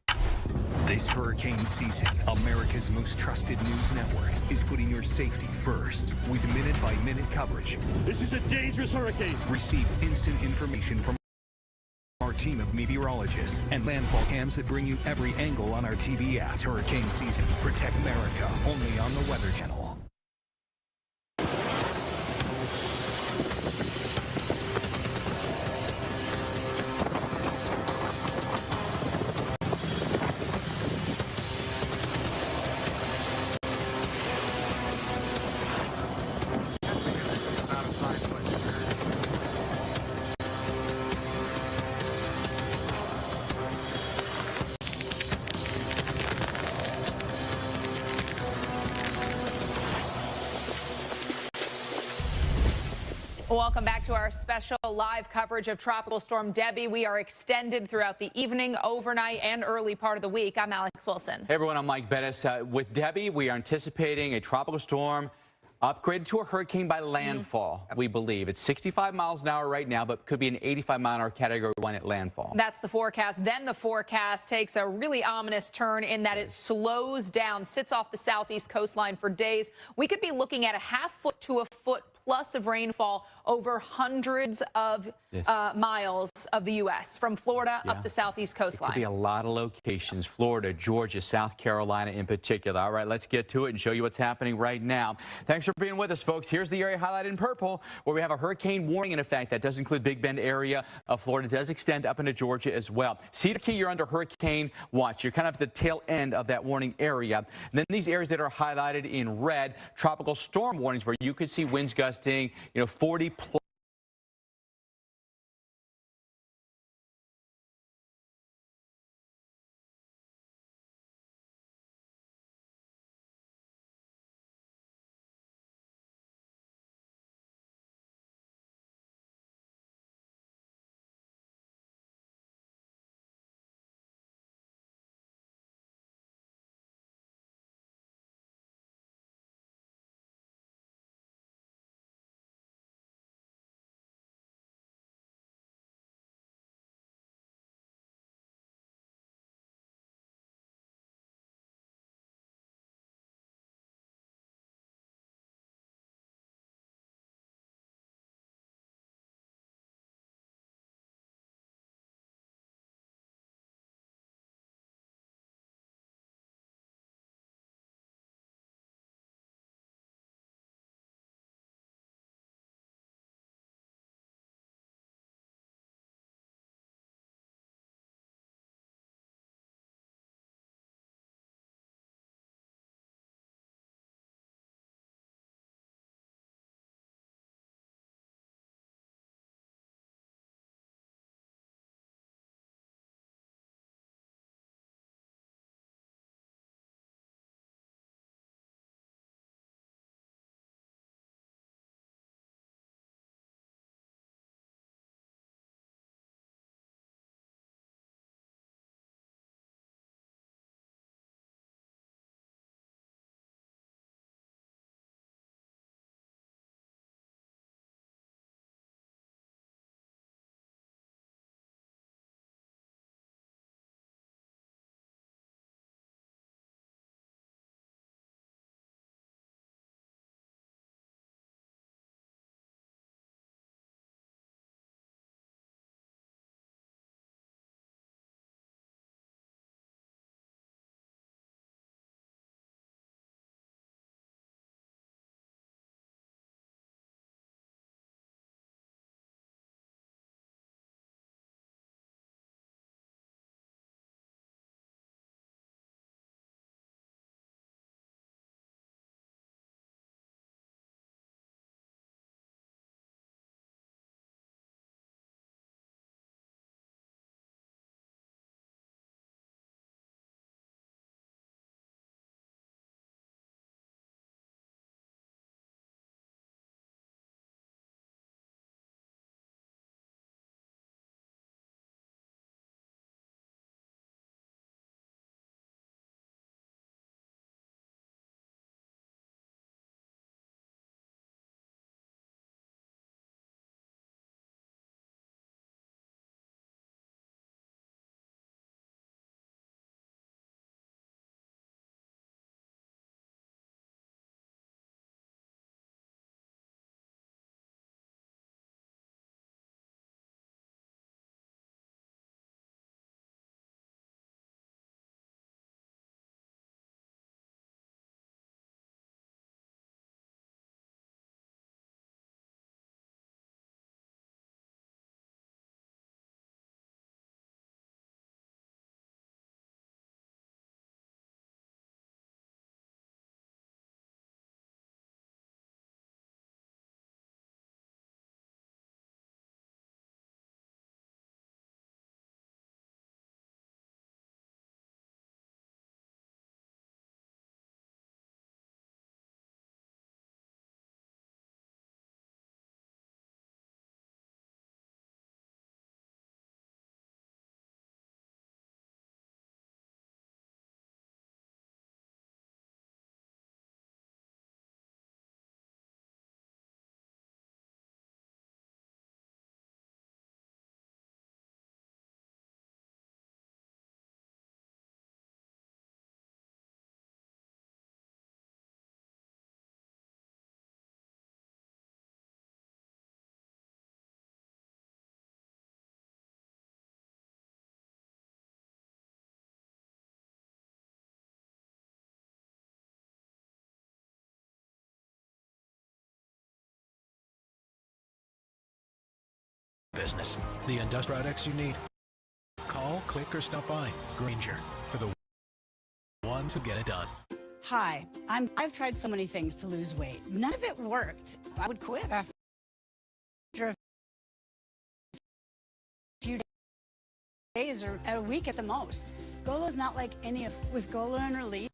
This hurricane season, America's most trusted news network is putting your safety first with minute-by-minute coverage. This is a dangerous hurricane. Receive instant information from our team of meteorologists and landfall cams that bring you every angle on our TV apps. Hurricane season. Protect America. Only on the Weather Channel. Welcome back to our special live coverage of Tropical Storm Debby. We are extended throughout the evening, overnight, and early part of the week. I'm Alex Wilson. Hey everyone, I'm Mike Bettis. With Debby, we are anticipating a tropical storm upgraded to a hurricane by landfall, we believe. It's 65 miles an hour right now, but could be an 85-mile-an-hour Category 1 at landfall. That's the forecast. Then the forecast takes a really ominous turn in that it slows down, sits off the southeast coastline for days. We could be looking at a half foot to a foot plus of rainfall over hundreds of miles of the U.S., from Florida up the southeast coastline. It could be a lot of locations, Florida, Georgia, South Carolina in particular. All right, let's get to it and show you what's happening right now. Thanks for being with us, folks. Here's the area highlighted in purple, where we have a hurricane warning in effect. That does include Big Bend area of Florida. It does extend up into Georgia as well. Cedar Key, you're under hurricane watch. You're kind of at the tail end of that warning area. And then these areas that are highlighted in red, tropical storm warnings, where you could see winds gusting, 40 plus. business. The industrial products you need. Call, click, or stop by. Granger, for the ones who get it done. Hi, I've tried so many things to lose weight. None of it worked. I would quit after a few days or a week at the most. Golo's not like any of with Golo and Relief.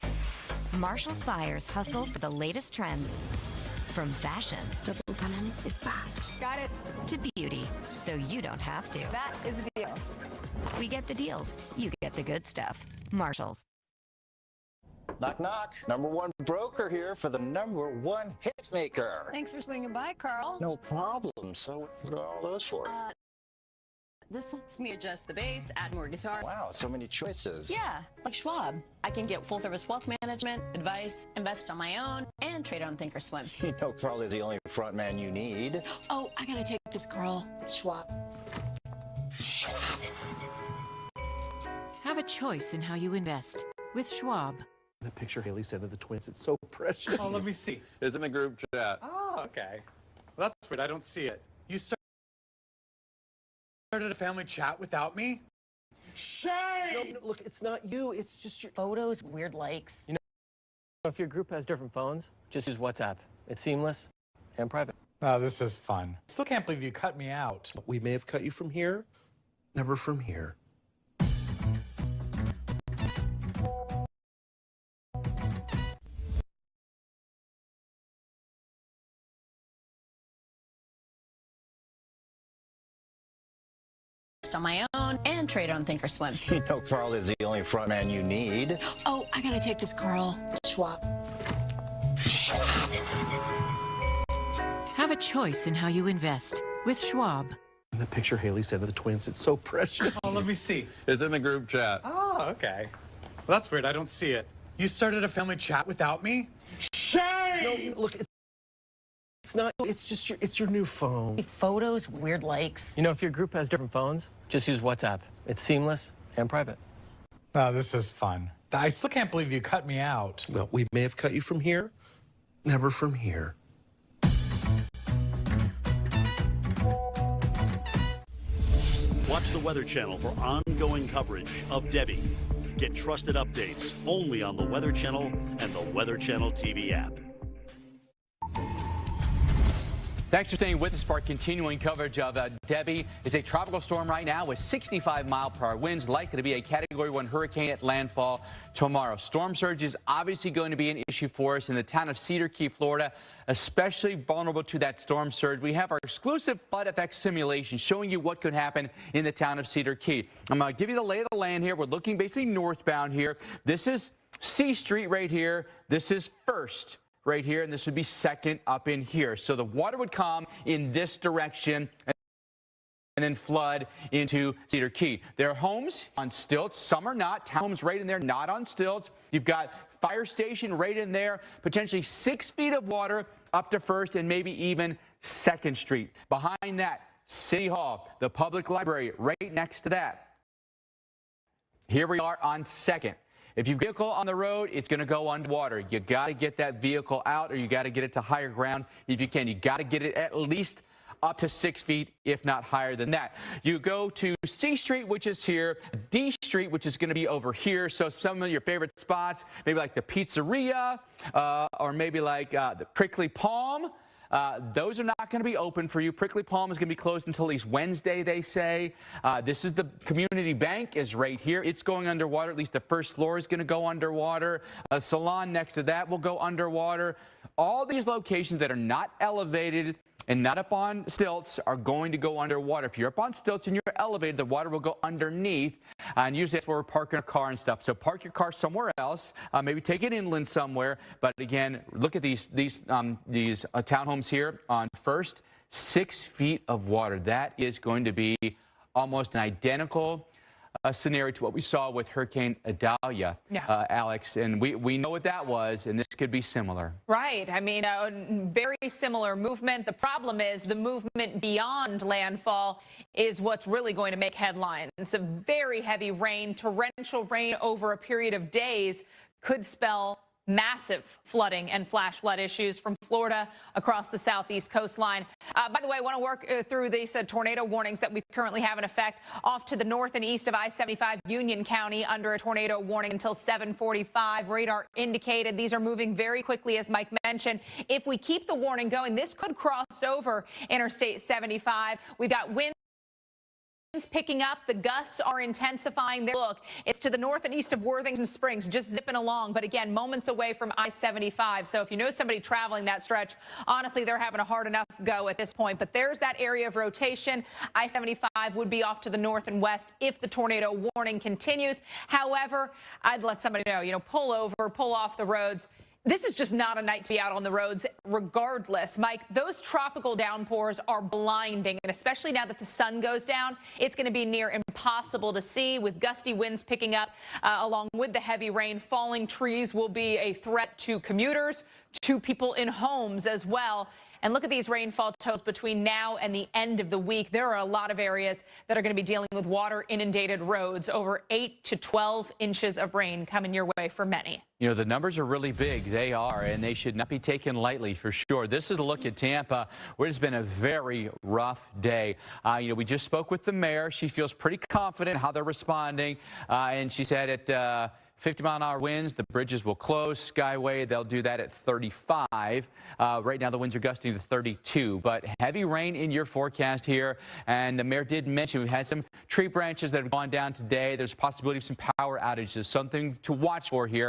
Marshall's buyers hustle for the latest trends. From fashion, double denim is back. Got it. To beauty, so you don't have to. That is the deal. We get the deals. You get the good stuff. Marshall's. Knock, knock. Number one broker here for the number one hit maker. Thanks for swinging by, Carl. No problem. So what are all those for? This lets me adjust the bass, add more guitars. Wow, so many choices. Yeah, like Schwab. I can get full-service wealth management, advice, invest on my own, and trade on Thinkorswim. You know Carl is the only front man you need. Oh, I gotta take this girl. It's Schwab. Have a choice in how you invest with Schwab. The picture Haley sent of the twins, it's so precious. Oh, let me see. It's in the group chat. Oh, okay. Well, that's weird. I don't see it. You started a family chat without me? Shame! No, look, it's not you. It's just your Photos, weird likes. You know, if your group has different phones, just use WhatsApp. It's seamless and private. Oh, this is fun. Still can't believe you cut me out. We may have cut you from here, never from here. On my own, and trade on Thinkorswim. You know Carl is the only front man you need. Oh, I gotta take this girl. Schwab. Have a choice in how you invest with Schwab. The picture Haley sent of the twins, it's so precious. Oh, let me see. It's in the group chat. Oh, okay. Well, that's weird. I don't see it. You started a family chat without me? Shame! No, look, it's not. It's just your new phone. Photos, weird likes. You know, if your group has different phones, just use WhatsApp. It's seamless and private. Oh, this is fun. I still can't believe you cut me out. Well, we may have cut you from here, never from here. Watch the Weather Channel for ongoing coverage of Debby. Get trusted updates only on the Weather Channel and the Weather Channel TV app. Thanks for staying with us for our continuing coverage of Debby. It's a tropical storm right now with 65-mile-per-hour winds, likely to be a Category 1 hurricane at landfall tomorrow. Storm surge is obviously going to be an issue for us in the town of Cedar Key, Florida, especially vulnerable to that storm surge. We have our exclusive flood effect simulation showing you what could happen in the town of Cedar Key. I'm going to give you the lay of the land here. We're looking basically northbound here. This is C Street right here. This is First right here, and this would be Second up in here. So the water would come in this direction and then flood into Cedar Key. There are homes on stilts. Some are not. Townhomes right in there, not on stilts. You've got fire station right in there, potentially 6 feet of water up to First and maybe even Second Street. Behind that, City Hall, the public library right next to that. Here we are on Second. If you've got a vehicle on the road, it's going to go underwater. You got to get that vehicle out, or you got to get it to higher ground if you can. You got to get it at least up to 6 feet, if not higher than that. You go to C Street, which is here, D Street, which is going to be over here. So some of your favorite spots, maybe like the pizzeria, or maybe like the Prickly Palm. Those are not going to be open for you. Prickly Palm is going to be closed until at least Wednesday, they say. This is the community bank is right here. It's going underwater. At least the first floor is going to go underwater. A salon next to that will go underwater. All these locations that are not elevated and not up on stilts are going to go underwater. If you're up on stilts and you're elevated, the water will go underneath. And usually that's where we're parking our car and stuff. So park your car somewhere else. Maybe take it inland somewhere. But again, look at these townhomes here on First. 6 feet of water. That is going to be almost an identical scenario to what we saw with Hurricane Idalia, Alex. And we know what that was, and this could be similar. Right. I mean, very similar movement. The problem is the movement beyond landfall is what's really going to make headlines. Some very heavy rain, torrential rain over a period of days could spell massive flooding and flash flood issues from Florida across the southeast coastline. By the way, I want to work through these tornado warnings that we currently have in effect off to the north and east of I-75 Union County under a tornado warning until 7:45. Radar indicated these are moving very quickly, as Mike mentioned. If we keep the warning going, this could cross over Interstate 75. We've got winds picking up. The gusts are intensifying. Look, it's to the north and east of Worthington Springs, just zipping along. But again, moments away from I-75. So if you know somebody traveling that stretch, honestly, they're having a hard enough go at this point. But there's that area of rotation. I-75 would be off to the north and west if the tornado warning continues. However, I'd let somebody know, pull over, pull off the roads. This is just not a night to be out on the roads regardless. Mike, those tropical downpours are blinding, and especially now that the sun goes down, it's going to be near impossible to see with gusty winds picking up along with the heavy rain. Falling trees will be a threat to commuters, to people in homes as well. And look at these rainfall totals between now and the end of the week. There are a lot of areas that are going to be dealing with water inundated roads. Over 8 to 12 inches of rain coming your way for many. The numbers are really big. They are, and they should not be taken lightly for sure. This is a look at Tampa, where it's been a very rough day. We just spoke with the mayor. She feels pretty confident how they're responding, and she said at 50-mile-an-hour winds, the bridges will close. Skyway, they'll do that at 35. Right now, the winds are gusting to 32. But heavy rain in your forecast here. And the mayor did mention we've had some tree branches that have gone down today. There's a possibility of some power outages, something to watch for here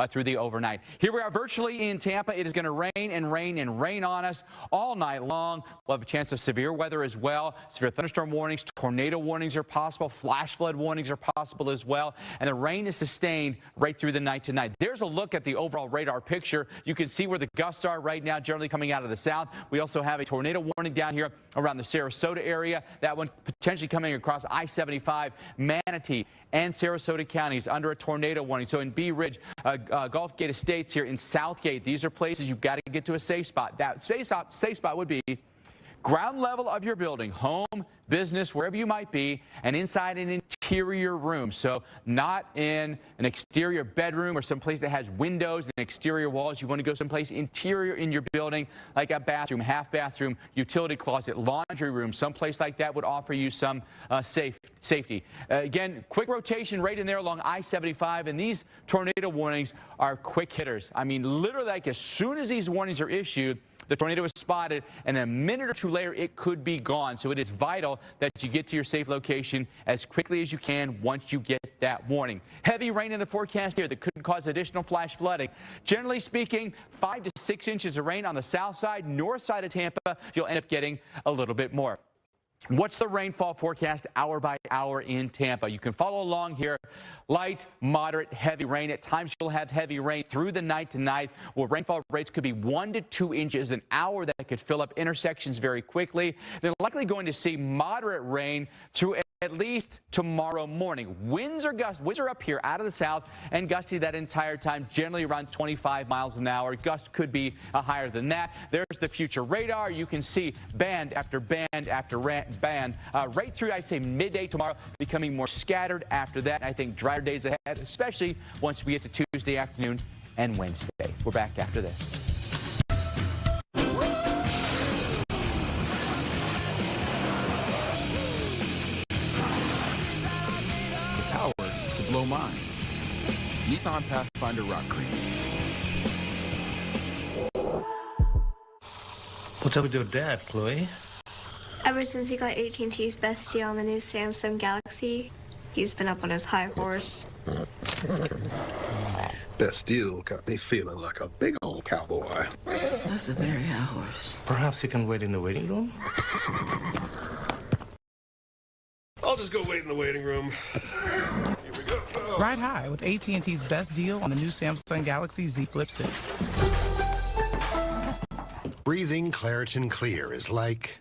through the overnight. Here we are virtually in Tampa. It is going to rain and rain and rain on us all night long. We'll have a chance of severe weather as well. Severe thunderstorm warnings, tornado warnings are possible. Flash flood warnings are possible as well. And the rain is sustained right through the night tonight. There's a look at the overall radar picture. You can see where the gusts are right now, generally coming out of the south. We also have a tornado warning down here around the Sarasota area. That one potentially coming across I-75, Manatee, and Sarasota counties under a tornado warning. So in Bee Ridge, Gulf Gate Estates here in Southgate, these are places you've got to get to a safe spot. That safe spot would be ground level of your building, home, business, wherever you might be, and inside an interior room. So not in an exterior bedroom or someplace that has windows and exterior walls. You want to go someplace interior in your building, like a bathroom, half bathroom, utility closet, laundry room. Someplace like that would offer you some safety. Again, quick rotation right in there along I-75, and these tornado warnings are quick hitters. I mean, literally, like as soon as these warnings are issued, the tornado is spotted, and a minute or two later, it could be gone. So it is vital that you get to your safe location as quickly as you can once you get that warning. Heavy rain in the forecast here that could cause additional flash flooding. Generally speaking, 5 to 6 inches of rain on the south side, north side of Tampa. You'll end up getting a little bit more. What's the rainfall forecast hour by hour in Tampa? You can follow along here. Light, moderate, heavy rain. At times you'll have heavy rain through the night tonight, where rainfall rates could be 1 to 2 inches an hour. That could fill up intersections very quickly. They're likely going to see moderate rain through at least tomorrow morning. Winds are up here out of the south and gusty that entire time, generally around 25 miles an hour. Gusts could be higher than that. There's the future radar. You can see band after band after band right through, I'd say, midday tomorrow, becoming more scattered after that. I think drier days ahead, especially once we get to Tuesday afternoon and Wednesday. We're back after this. Blow minds. Nissan Pathfinder Rock Cream. What's up with your dad, Chloe? Ever since he got AT&T's best deal on the new Samsung Galaxy, he's been up on his high horse. Best deal got me feeling like a big old cowboy. That's a very high horse. Perhaps you can wait in the waiting room? I'll just go wait in the waiting room. Ride high with AT&T's best deal on the new Samsung Galaxy Z Flip 6. Breathing Claritin Clear is like...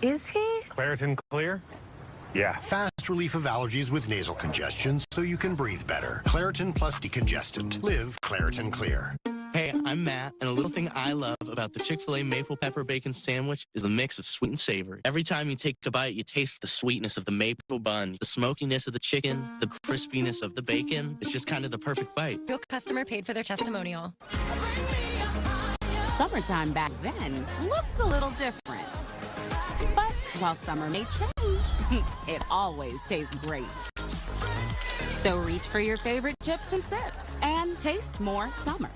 Is he? Claritin Clear? Yeah. Fast relief of allergies with nasal congestion so you can breathe better. Claritin plus decongestant. Live Claritin Clear. Hey, I'm Matt, and a little thing I love about the Chick-fil-A Maple Pepper Bacon Sandwich is the mix of sweet and savory. Every time you take a bite, you taste the sweetness of the maple bun, the smokiness of the chicken, the crispiness of the bacon. It's just kind of the perfect bite. Real customer paid for their testimonial. Summertime back then looked a little different. But while summer may change, it always tastes great. So reach for your favorite chips and sips and taste more summer.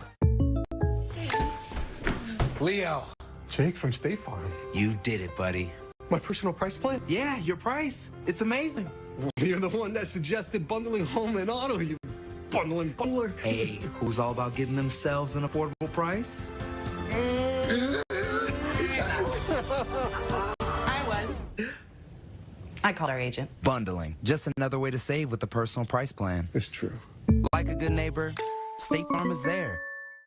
Leo. Jake from State Farm. You did it, buddy. My personal price plan? Yeah, your price. It's amazing. You're the one that suggested bundling home and auto, you bundling bundler. Hey, who's all about getting themselves an affordable price? I called our agent. Bundling. Just another way to save with the personal price plan. It's true. Like a good neighbor, State Farm is there.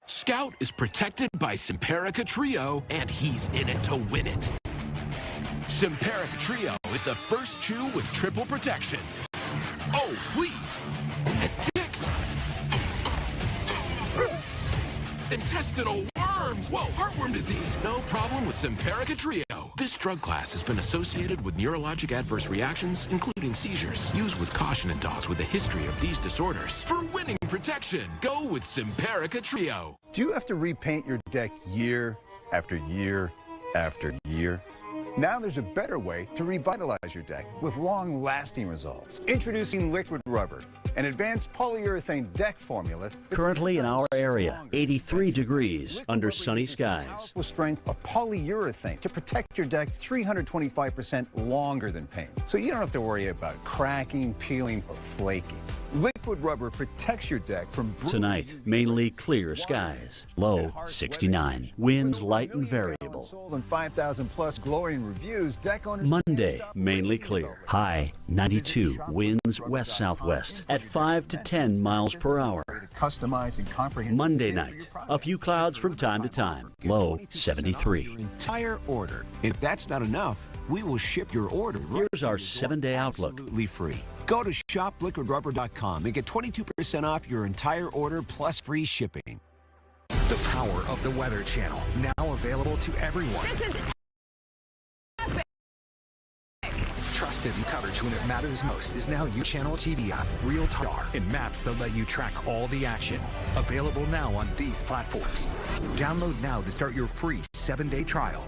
Scout is protected by Simparica Trio, and he's in it to win it. Simparica Trio is the first chew with triple protection. Oh, fleas and ticks. Intestinal worms. Whoa, heartworm disease. No problem with Simparica Trio. This drug class has been associated with neurologic adverse reactions, including seizures. Used with caution in dogs with a history of these disorders. For winning protection, go with Simparica Trio. Do you have to repaint your deck year after year after year? Now there's a better way to revitalize your deck with long-lasting results. Introducing liquid rubber, an advanced polyurethane deck formula. Currently in our area, 83 degrees under sunny skies. Powerful strength of polyurethane to protect your deck 325% longer than paint. So you don't have to worry about cracking, peeling, or flaking. Liquid rubber protects your deck from Tonight, mainly clear skies. Low 69. Winds light and variable. Sold on 5,000 plus glowing reviews. Deck owners. Monday, mainly clear. High 92. Winds west-southwest at 5 to 10 miles per hour. Customize and comprehensive. Monday night, a few clouds from time to time. Low 73. Entire order. If that's not enough, we will ship your order. Here's our 7-day outlook. Absolutely free. Go to shopliquidrubber.com and get 22% off your entire order plus free shipping. The power of the Weather Channel, now available to everyone. This is epic. Trusted coverage when it matters most is now your channel TV app, Real Time, and maps that let you track all the action. Available now on these platforms. Download now to start your free 7-day trial.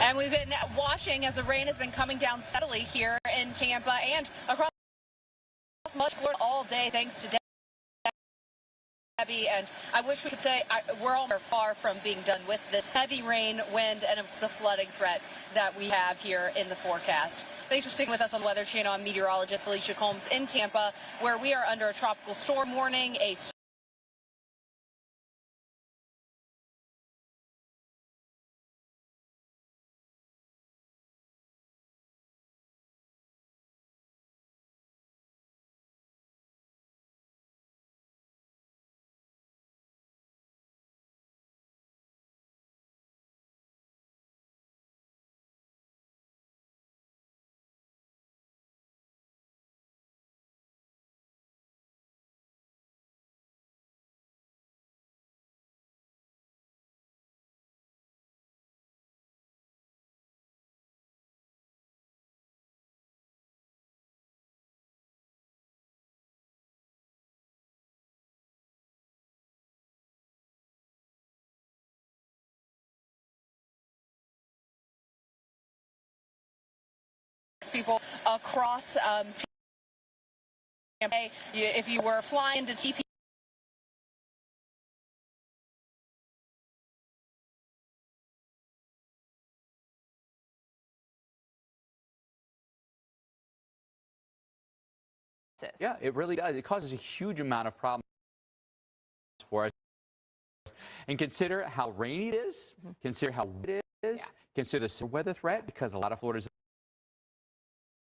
And we've been watching as the rain has been coming down steadily here in Tampa and across much Florida all day, thanks to Debby. And I wish we could say we're all far from being done with this heavy rain, wind, and the flooding threat that we have here in the forecast. Thanks for sticking with us on Weather Channel. I'm meteorologist Felicia Combs in Tampa, where we are under a tropical storm warning, a people across Tampa. If you were flying to TP. Yeah, it really does. It causes a huge amount of problems for us. And consider how rainy it is. Consider how wet it is. Consider the weather threat, because a lot of Florida's